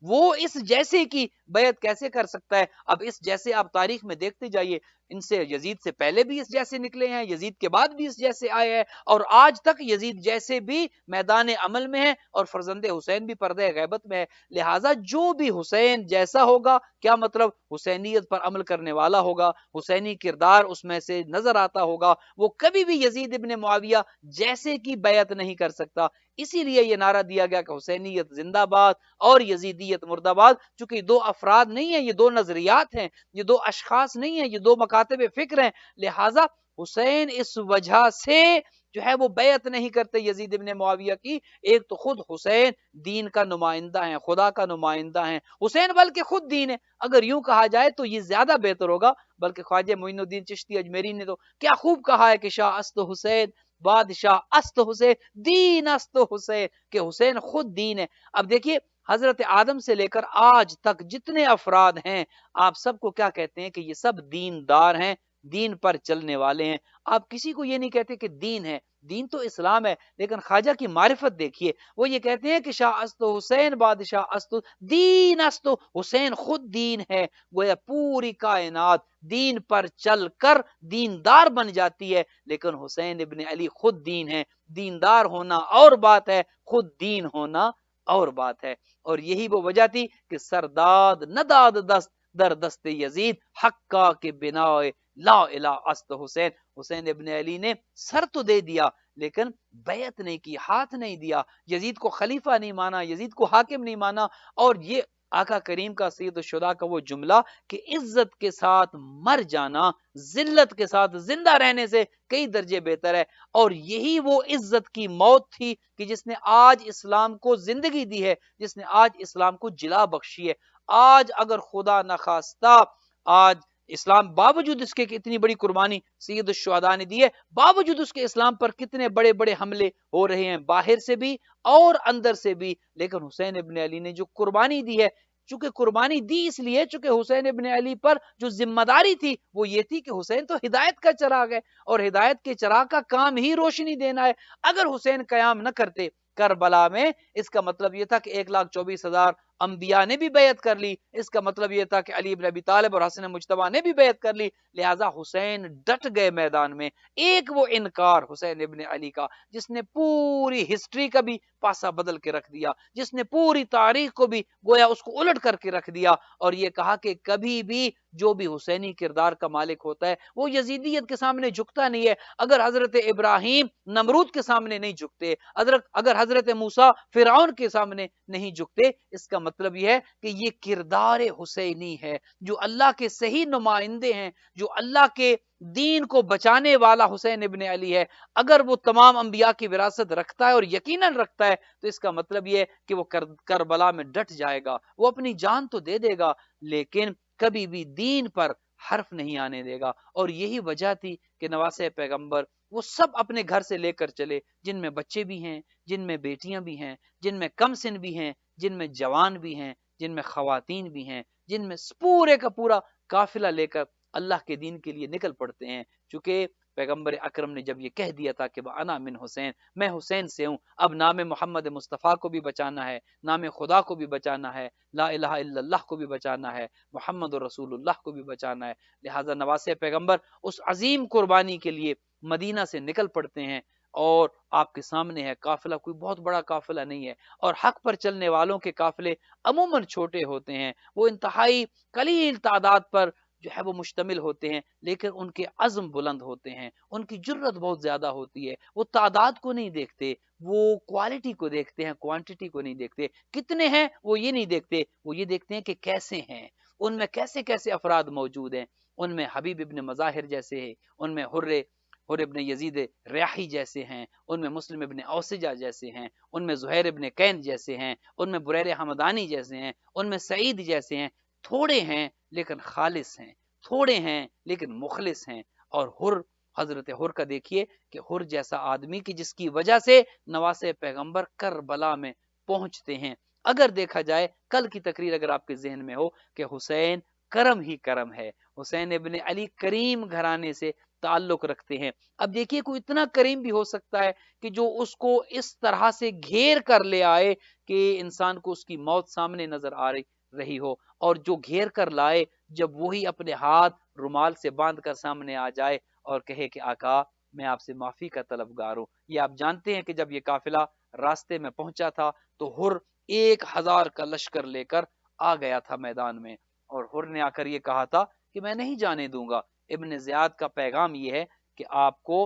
وہ اس جیسے کی بیعت کیسے کر سکتا ہے؟ اب اس جیسے آپ تاریخ میں دیکھتے جائیے، ان سے یزید سے پہلے بھی اس جیسے نکلے ہیں، یزید کے بعد بھی اس جیسے آئے ہیں، اور آج تک یزید جیسے بھی میدان عمل میں ہیں، اور فرزند حسین بھی پردہ غیبت میں ہے. لہٰذا جو بھی حسین جیسا ہوگا، کیا مطلب حسینیت پر عمل کرنے والا ہوگا، حسینی کردار اس میں سے نظر آتا ہوگا، وہ کبھی بھی یزید ابن معاویہ جیسے کی بیعت نہیں کر سکتا. اسی لیے یہ نعرہ دیا گیا کہ حسینیت زندہ باد اور یزیدیت مرد آباد. چونکہ یہ دو افراد نہیں ہیں، یہ دو نظریات ہیں، یہ دو اشخاص نہیں ہیں، یہ دو مکاتب فکر ہیں. لہٰذا حسین اس وجہ سے جو ہے وہ بیعت نہیں کرتے یزید ابن معاویہ کی. ایک تو خود حسین دین کا نمائندہ ہیں، خدا کا نمائندہ ہیں، حسین بلکہ خود دین ہے. اگر یوں کہا جائے تو یہ زیادہ بہتر ہوگا. بلکہ خواجہ معین الدین چشتی اجمیری نے تو کیا خوب کہا ہے کہ شاہ است حسین بادشاہ است حسین دین است حسین، کہ حسین خود دین ہے. اب دیکھیے حضرت آدم سے لے کر آج تک جتنے افراد ہیں، آپ سب کو کیا کہتے ہیں کہ یہ سب دیندار ہیں، دین پر چلنے والے ہیں. آپ کسی کو یہ نہیں کہتے کہ دین ہے، دین تو اسلام ہے. لیکن خواجہ کی معرفت دیکھیے، وہ یہ کہتے ہیں کہ شاہ است حسین بادشاہ است دین است حسین خود دین ہے. گویا پوری کائنات دین پر چل کر دیندار بن جاتی ہے، لیکن حسین ابن علی خود دین ہے. دیندار ہونا اور بات ہے، خود دین ہونا اور بات ہے. اور یہی وہ وجہ تھی کہ سرداد نہ داد دست در دست یزید حقا کے بنا لا الہ است حسین. حسین ابن علی نے سر تو دے دیا لیکن بیعت نہیں کی، ہاتھ نہیں دیا، یزید کو خلیفہ نہیں مانا، یزید کو حاکم نہیں مانا. اور یہ آقا کریم کا سید الشہداء کا وہ جملہ کہ عزت کے ساتھ مر جانا ذلت کے ساتھ زندہ رہنے سے کئی درجے بہتر ہے. اور یہی وہ عزت کی موت تھی کہ جس نے آج اسلام کو زندگی دی ہے، جس نے آج اسلام کو جلا بخشی ہے. آج اگر خدا نخواستہ آج اسلام باوجود اس کے اتنی بڑی قربانی سید الشہداء نے دی ہے، باوجود اس کے اسلام پر کتنے بڑے بڑے حملے ہو رہے ہیں باہر سے بھی اور اندر سے بھی، لیکن حسین ابن علی نے جو قربانی دی ہے، چونکہ قربانی دی اس لیے چونکہ حسین ابن علی پر جو ذمہ داری تھی وہ یہ تھی کہ حسین تو ہدایت کا چراغ ہے اور ہدایت کے چراغ کا کام ہی روشنی دینا ہے. اگر حسین قیام نہ کرتے کربلا میں، اس کا مطلب یہ تھا کہ 1,24,000 انبیاء نے بھی بیعت کر لی، اس کا مطلب یہ تھا کہ علی بن ابی طالب اور حسن مجتبیٰ نے بھی بیعت کر لی. لہٰذا حسین ڈٹ گئے میدان میں. ایک وہ انکار حسین ابن علی کا جس نے پوری ہسٹری کا بھی پاسا بدل کے رکھ دیا، جس نے پوری تاریخ کو بھی گویا اس کو الٹ کر کے رکھ دیا، اور یہ کہا کہ کبھی بھی جو بھی حسینی کردار کا مالک ہوتا ہے وہ یزیدیت کے سامنے جھکتا نہیں ہے. اگر حضرت ابراہیم نمرود کے سامنے نہیں جھکتے، اگر حضرت موسیٰ فرعون کے سامنے نہیں جھکتے، اس کا مطلب یہ ہے کہ یہ کردار حسینی ہے. جو اللہ کے صحیح نمائندے ہیں، جو اللہ کے دین کو بچانے والا حسین ابن علی ہے، اگر وہ تمام انبیاء کی وراثت رکھتا ہے اور یقیناً رکھتا ہے تو اس کا مطلب یہ ہے کہ وہ کربلا میں ڈٹ جائے گا، وہ اپنی جان تو دے دے گا لیکن کبھی بھی دین پر حرف نہیں آنے دے گا. اور یہی وجہ تھی کہ نواسے پیغمبر وہ سب اپنے گھر سے لے کر چلے، جن میں بچے بھی ہیں، جن میں بیٹیاں بھی ہیں، جن میں کم سن بھی ہیں، جن میں جوان بھی ہیں، جن میں خواتین بھی ہیں، جن میں پورے کا پورا قافلہ لے کر اللہ کے دین کے لیے نکل پڑتے ہیں. چونکہ پیغمبر اکرم نے جب یہ کہہ دیا تھا کہ انا من حسین، میں حسین سے ہوں، اب نام محمد مصطفیٰ کو بھی بچانا ہے، نام خدا کو بھی بچانا ہے، لا الہ الا اللہ کو بھی بچانا ہے، محمد رسول اللہ کو بھی بچانا ہے. لہٰذا نواسے پیغمبر اس عظیم قربانی کے لیے مدینہ سے نکل پڑتے ہیں. اور آپ کے سامنے ہے قافلہ کوئی بہت بڑا قافلہ نہیں ہے، اور حق پر چلنے والوں کے قافلے عموماً چھوٹے ہوتے ہیں، وہ انتہائی قلیل تعداد پر جو ہے وہ مشتمل ہوتے ہیں، لیکن ان کے عزم بلند ہوتے ہیں، ان کی جرت بہت زیادہ ہوتی ہے. وہ تعداد کو نہیں دیکھتے، وہ کوالٹی کو دیکھتے ہیں، کوانٹٹی کو نہیں دیکھتے. کتنے ہیں وہ یہ نہیں دیکھتے، وہ یہ دیکھتے ہیں کہ کیسے ہیں، ان میں کیسے کیسے افراد موجود ہیں. ان میں حبیب ابن مظاہر جیسے ہیں، ان میں حر ابن یزید ریاحی جیسے ہیں، ان میں مسلم ابن اوسجہ جیسے ہیں، ان میں زہیر ابن کین جیسے ہیں، ان میں بریر حمدانی جیسے ہیں، ان میں سعید جیسے ہیں. تھوڑے ہیں لیکن خالص ہیں، تھوڑے ہیں لیکن مخلص ہیں. اور حر حضرت حر کا دیکھیے کہ حر جیسا آدمی کی جس کی وجہ سے نواسے پیغمبر کربلا میں پہنچتے ہیں. اگر دیکھا جائے کل کی تقریر اگر آپ کے ذہن میں ہو کہ حسین کرم ہی کرم ہے, حسین ابن علی کریم گھرانے سے تعلق رکھتے ہیں. اب دیکھیے کوئی اتنا کریم بھی ہو سکتا ہے کہ جو اس کو اس طرح سے گھیر کر لے آئے کہ انسان کو اس کی موت سامنے نظر آ رہی ہو, اور جو گھیر کر لائے جب وہی اپنے ہاتھ رومال سے باندھ کر سامنے آ جائے اور کہے کہ آقا میں آپ سے معافی کا طلبگار ہوں. یہ آپ جانتے ہیں کہ جب یہ قافلہ راستے میں پہنچا تھا تو حر 1000 کا لشکر لے کر آ گیا تھا میدان میں, اور حر نے آ کر یہ کہا تھا کہ میں نہیں جانے دوں گا. ابن زیاد کا پیغام یہ ہے کہ آپ کو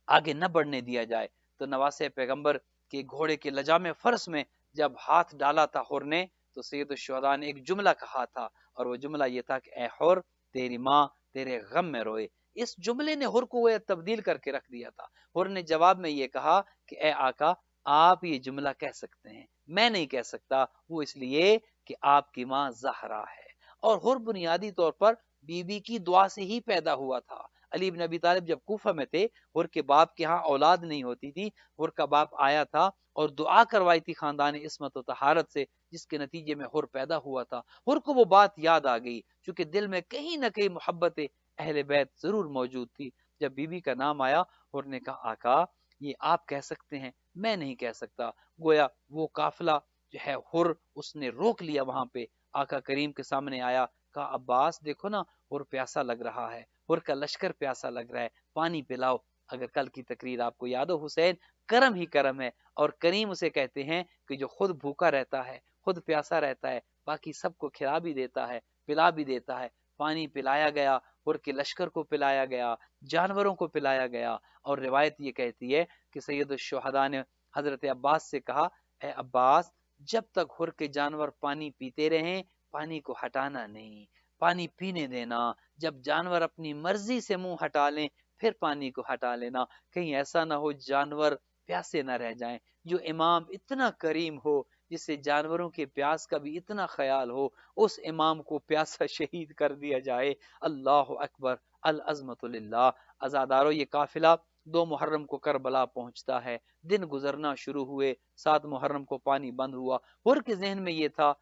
آگے نہ بڑھنے دیا جائے. تو نواسے پیغمبر کے گھوڑے کے لجام فرس میں جب ہاتھ ڈالا تھا حر نے, تو سید الشہداء نے ایک جملہ کہا تھا, اور وہ جملہ یہ تھا کہ اے حر تیری ماں تیرے غم میں روئے. اس جملے نے حر کو وہ تبدیل کر کے رکھ دیا تھا. حر نے جواب میں یہ کہا کہ اے آقا آپ یہ جملہ کہہ سکتے ہیں, میں نہیں کہہ سکتا, وہ اس لیے کہ آپ کی ماں زہرا ہے. اور حر بنیادی طور پر بی بی کی دعا سے ہی پیدا ہوا تھا. علی بن ابی طالب جب کوفہ میں تھے, حر کے باپ کے ہاں اولاد نہیں ہوتی تھی. حر کا باپ آیا تھا اور دعا کروائی تھی خاندان عصمت و طہارت سے, جس کے نتیجے میں حر پیدا ہوا تھا. حر کو وہ بات یاد آ گئی, چونکہ دل میں کہیں نہ کہیں محبت اہل بیت ضرور موجود تھی. جب بی بی کا نام آیا, حر نے کہا آقا یہ آپ کہہ سکتے ہیں, میں نہیں کہہ سکتا. گویا وہ قافلہ جو ہے حر اس نے روک لیا وہاں پہ, آقا کریم کے سامنے آیا, کہا عباس دیکھو نا حر پیاسا لگ رہا ہے, حر کا لشکر پیاسا لگ رہا ہے, پانی پلاؤ. اگر کل کی تقریر آپ کو یاد ہو, حسین کرم ہی کرم ہے, اور کریم اسے کہتے ہیں کہ جو خود بھوکا رہتا ہے, خود پیاسا رہتا ہے, باقی سب کو کھلا بھی دیتا ہے, پلا بھی دیتا ہے. پانی پلایا گیا, حر کے لشکر کو پلایا گیا, جانوروں کو پلایا گیا. اور روایت یہ کہتی ہے کہ سید الشہداء نے حضرت عباس سے کہا اے عباس جب تک حر کے جانور پانی پیتے رہیں پانی کو ہٹانا نہیں, پانی پینے دینا. جب جانور اپنی مرضی سے منہ ہٹا لیں پھر پانی کو ہٹا لینا, کہیں ایسا نہ ہو جانور پیاسے نہ رہ جائیں. جو امام اتنا کریم ہو, جس سے جانوروں کے پیاس کا بھی اتنا خیال ہو, اس امام کو پیاسا شہید کر دیا جائے. اللہ اکبر, العظمت للہ. عزادارو یہ قافلہ 2 محرم کو کربلا پہنچتا ہے. دن گزرنا شروع ہوئے, 7 محرم کو پانی بند ہوا. حر کے ذہن میں یہ تھا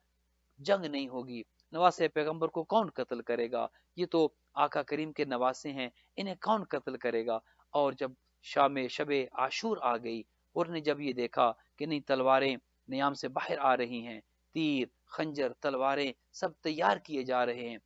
جنگ نہیں ہوگی, نواسے پیغمبر کو کون قتل کرے گا, یہ تو آقا کریم کے نواسے ہیں, انہیں کون قتل کرے گا. اور جب شب عاشور آ گئی, حر نے جب یہ دیکھا کہ نہیں تلواریں نیام سے باہر آ رہی ہیں, تیر خنجر تلواریں سب تیار کیے جا رہے ہیں,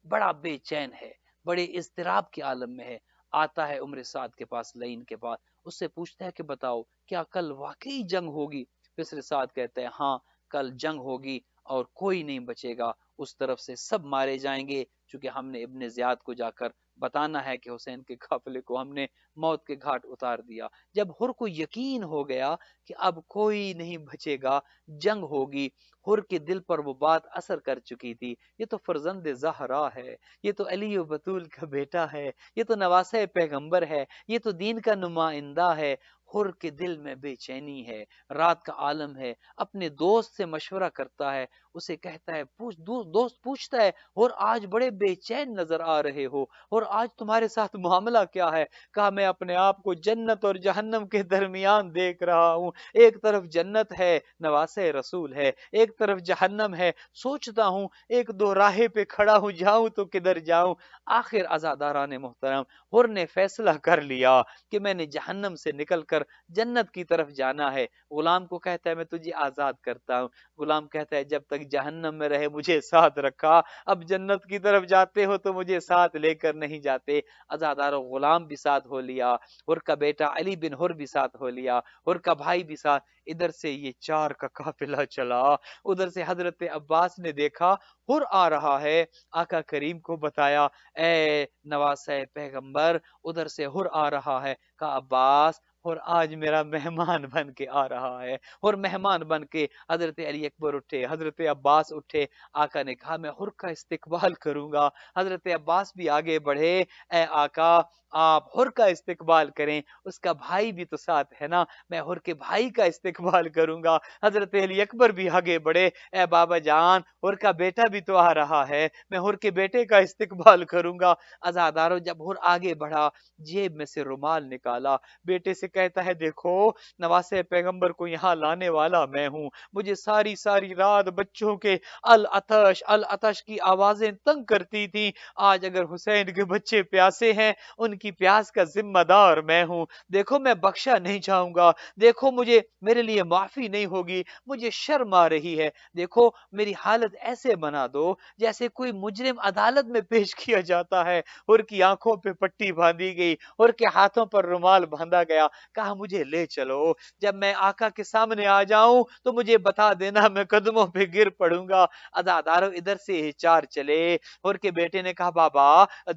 بڑا بے چین ہے, بڑے اضطراب کے عالم میں ہے. آتا ہے عمر سعد کے پاس, لعین کے پاس, اس سے پوچھتا ہے کہ بتاؤ کیا کل واقعی جنگ ہوگی. بسر سعد کہتا ہے ہاں کل جنگ ہوگی اور کوئی نہیں بچے گا, اس طرف سے سب مارے جائیں گے, چونکہ ہم نے ابن زیاد کو جا کر بتانا ہے کہ حسین کے قافلے کو ہم نے موت کے گھاٹ اتار دیا. جب حر کو یقین ہو گیا کہ اب کوئی نہیں بچے گا, جنگ ہوگی, حر کے دل پر وہ بات اثر کر چکی تھی, یہ تو فرزند زہرا ہے, یہ تو علی و بطول کا بیٹا ہے, یہ تو نواسہ پیغمبر ہے, یہ تو دین کا نمائندہ ہے. حر کے دل میں بے چینی ہے, رات کا عالم ہے, اپنے دوست سے مشورہ کرتا ہے, اسے کہتا ہے دوست پوچھتا ہے اور آج بڑے بے چین نظر آ رہے ہو, اور آج تمہارے ساتھ معاملہ کیا ہے. کہا میں اپنے آپ کو جنت اور جہنم کے درمیان دیکھ رہا ہوں, ایک طرف جنت ہے نواسے رسول ہے, ایک طرف جہنم ہے, سوچتا ہوں ایک دو راہے پہ کھڑا ہوں, جاؤں تو کدھر جاؤں. آخر عزاداران محترم حر نے فیصلہ کر لیا کہ میں نے جہنم سے نکل کر جنت کی طرف جانا ہے. غلام کو کہتا ہے میں تجھے آزاد کرتا ہوں. غلام کہتا ہے جب تک جہنم میں رہے مجھے ساتھ رکھا, اب جنت کی طرف جاتے ہو تو مجھے ساتھ لے کر نہیں جاتے. عزادارو غلام بھی ساتھ ہو لیا, حر کا بیٹا علی بن حر بھی ساتھ ہو لیا, حر کا بھائی بھی ساتھ. ادھر سے یہ 4 کا قافلہ چلا, ادھر سے حضرت عباس نے دیکھا حر آ رہا ہے, آقا کریم کو بتایا اے نواسہ پیغمبر ادھر سے حر آ رہا ہے. کہا عباس اور آج میرا مہمان بن کے آ رہا ہے۔ اور مہمان بن کے حضرت علی اکبر اٹھے، حضرت عباس اٹھے۔ آقا نے کہا میں حر کا استقبال کروں گا۔ حضرت عباس بھی آگے بڑھے، اے آقا آپ حر کا استقبال کریں، اس کا بھائی بھی تو ساتھ ہے نا، میں حر کے بھائی کا استقبال کروں گا۔ حضرت علی اکبر بھی آگے بڑھے، اے بابا جان حر کا بیٹا بھی تو آ رہا ہے، میں حر کے بیٹے کا استقبال کروں گا۔ عزادارو جب حر آگے بڑھا، جیب میں سے رومال نکالا، بیٹے سے کہتا ہے دیکھو نواسے پیغمبر کو یہاں لانے والا میں ہوں، مجھے ساری رات بچوں کے العطش العطش کی آوازیں تنگ کرتی تھی، آج اگر حسین کے بچے پیاسے ہیں ان کی پیاس کا ذمہ دار میں ہوں، دیکھو میں بخشا نہیں جاؤں گا، دیکھو مجھے میرے لیے معافی نہیں ہوگی، مجھے شرم آ رہی ہے، دیکھو میری حالت ایسے بنا دو جیسے کوئی مجرم عدالت میں پیش کیا جاتا ہے۔ اور کی آنکھوں پہ پٹی باندھی گئی، اور کے ہاتھوں پر رومال باندھا گیا، کہا مجھے لے چلو، جب میں آقا کے سامنے آ جاؤں تو مجھے بتا دینا، میں قدموں پہ گر پڑوں گا۔ عزادارو ادھر سے چار چلے، اور کے بیٹے نے کہا بابا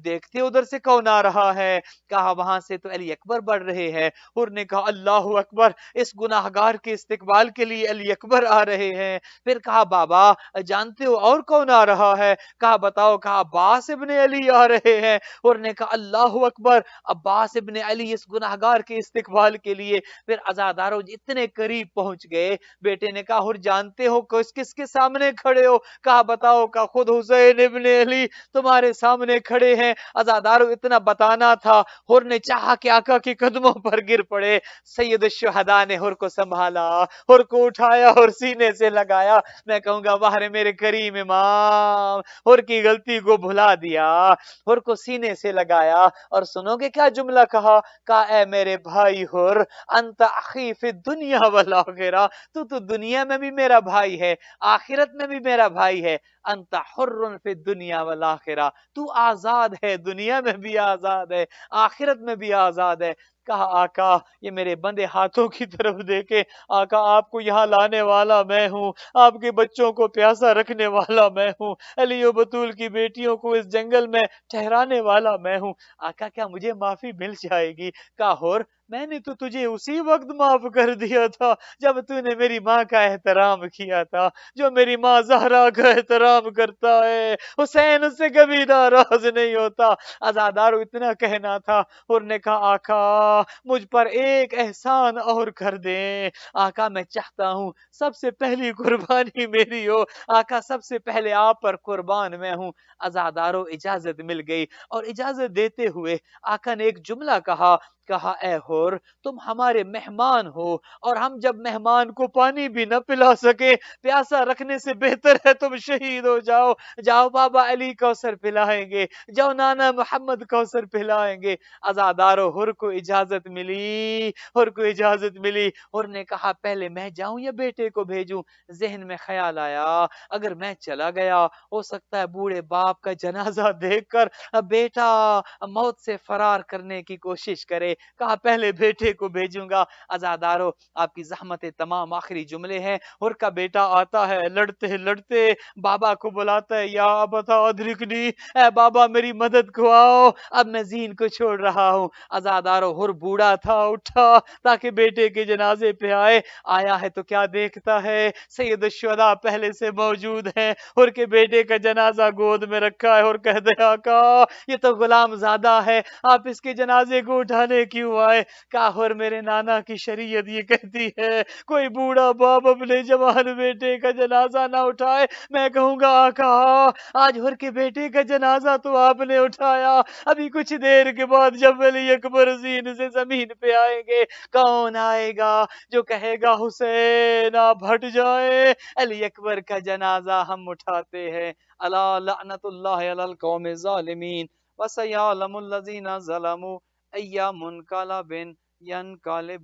دیکھتے ادھر سے کون آ رہا ہے، کہا وہاں سے تو علی اکبر بڑھ رہے ہیں، اور نے کہا اللہ اکبر، اس گناہگار کے استقبال کے لیے علی اکبر آ رہے ہیں۔ پھر کہا بابا جانتے ہو اور کون آ رہا ہے، کہا بتاؤ، کہا عباس ابن علی آ رہے ہیں، اور نے کہا اللہ اکبر، عباس ابن علی اس گناہگار کے استقبال کے لیے۔ پھر عزادارو اتنے قریب پہنچ گئے، بیٹے نے کہا اور جانتے ہو کس کے سامنے کھڑے ہو، کہا بتاؤ، کہا خود حسین ابن علی تمہارے سامنے کھڑے ہیں۔ عزادارو اتنا بتانا تھا، حر نے چاہا کہ آقا کے قدموں پر گر پڑے، سید الشہداء نے حر کو سنبھالا، حر کو اٹھایا اور سینے سے لگایا۔ میں کہوں گا باہر میرے کریم امام، حر کی غلطی کو بھلا دیا، حر کو سینے سے لگایا، اور سنو گے کیا جملہ کہا اے میرے بھائی حر، انت اخی فی الدنیا والآخرہ، تو دنیا میں بھی میرا بھائی ہے، آخرت میں بھی میرا بھائی ہے، انت حر فی الدنیا والآخرہ، تو آزاد ہے، دنیا میں بھی آزاد ہے، آخرت میں بھی آزاد ہے۔ کہا آقا یہ میرے بندے ہاتھوں کی طرف دیکھے، آقا آپ کو یہاں لانے والا میں ہوں، آپ کے بچوں کو پیاسا رکھنے والا میں ہوں، علی و بطول کی بیٹیوں کو اس جنگل میں ٹھہرانے والا میں ہوں، آقا کیا مجھے معافی مل جائے گی؟ کہا حر میں نے تو تجھے اسی وقت معاف کر دیا تھا جب تو نے میری ماں کا احترام کیا تھا، جو میری ماں زہرا کا احترام کرتا ہے حسین اس سے کبھی ناراض نہیں ہوتا۔ عزادارو اتنا کہنا تھا، اور نے کہا آقا مجھ پر ایک احسان اور کر دیں، آقا میں چاہتا ہوں سب سے پہلی قربانی میری ہو، آقا سب سے پہلے آپ پر قربان میں ہوں۔ عزادارو اجازت مل گئی، اور اجازت دیتے ہوئے آقا نے ایک جملہ کہا اے حر تم ہمارے مہمان ہو، اور ہم جب مہمان کو پانی بھی نہ پلا سکے، پیاسا رکھنے سے بہتر ہے تم شہید ہو جاؤ، جاؤ بابا علی کوثر پلائیں گے، جاؤ نانا محمد کوثر پلائیں گے۔ عزادارو حر کو اجازت ملی، حر کو اجازت ملی، حر نے کہا پہلے میں جاؤں یا بیٹے کو بھیجوں؟ ذہن میں خیال آیا اگر میں چلا گیا ہو سکتا ہے بوڑھے باپ کا جنازہ دیکھ کر بیٹا موت سے فرار کرنے کی کوشش کرے، کہا پہلے بیٹے کو بھیجوں گا۔ عزادارو آپ کی زحمت تمام آخری جملے ہیں، حر کا بیٹا آتا ہے لڑتے لڑتے بابا کو بلاتا ہے یا ابتا ادرکنی، اے بابا میری مدد کو آؤ، اب میں زین کو چھوڑ رہا ہوں۔ عزادارو حر بوڑھا تھا، اٹھا تاکہ بیٹے کے جنازے پہ آیا ہے تو کیا دیکھتا ہے سید الشہداء پہلے سے موجود ہیں، حر کے بیٹے کا جنازہ گود میں رکھا ہے، اور کہتے ہیں آقا یہ تو غلام زادہ ہے، آپ اس کے جنازے کو اٹھانے کیوں آئے؟ کہا حر میرے نانا کی شریعت یہ کہتی ہے کوئی بوڑھا باپ اپنے جوان بیٹے کا جنازہ نہ اٹھائے، میں کہوں گا آقا آج حر کے بیٹے کا جنازہ تو آپ نے اٹھایا، ابھی کچھ دیر کے بعد جب علی اکبر زین سے زمین پہ آئیں گے کون آئے گا جو کہے گا حسین آپ ہٹ جائے، علی اکبر کا جنازہ ہم اٹھاتے ہیں۔ الا لعنت اللہ علی القوم الظالمین وسیعلم الذین ظلموا ای منقلب ینقلب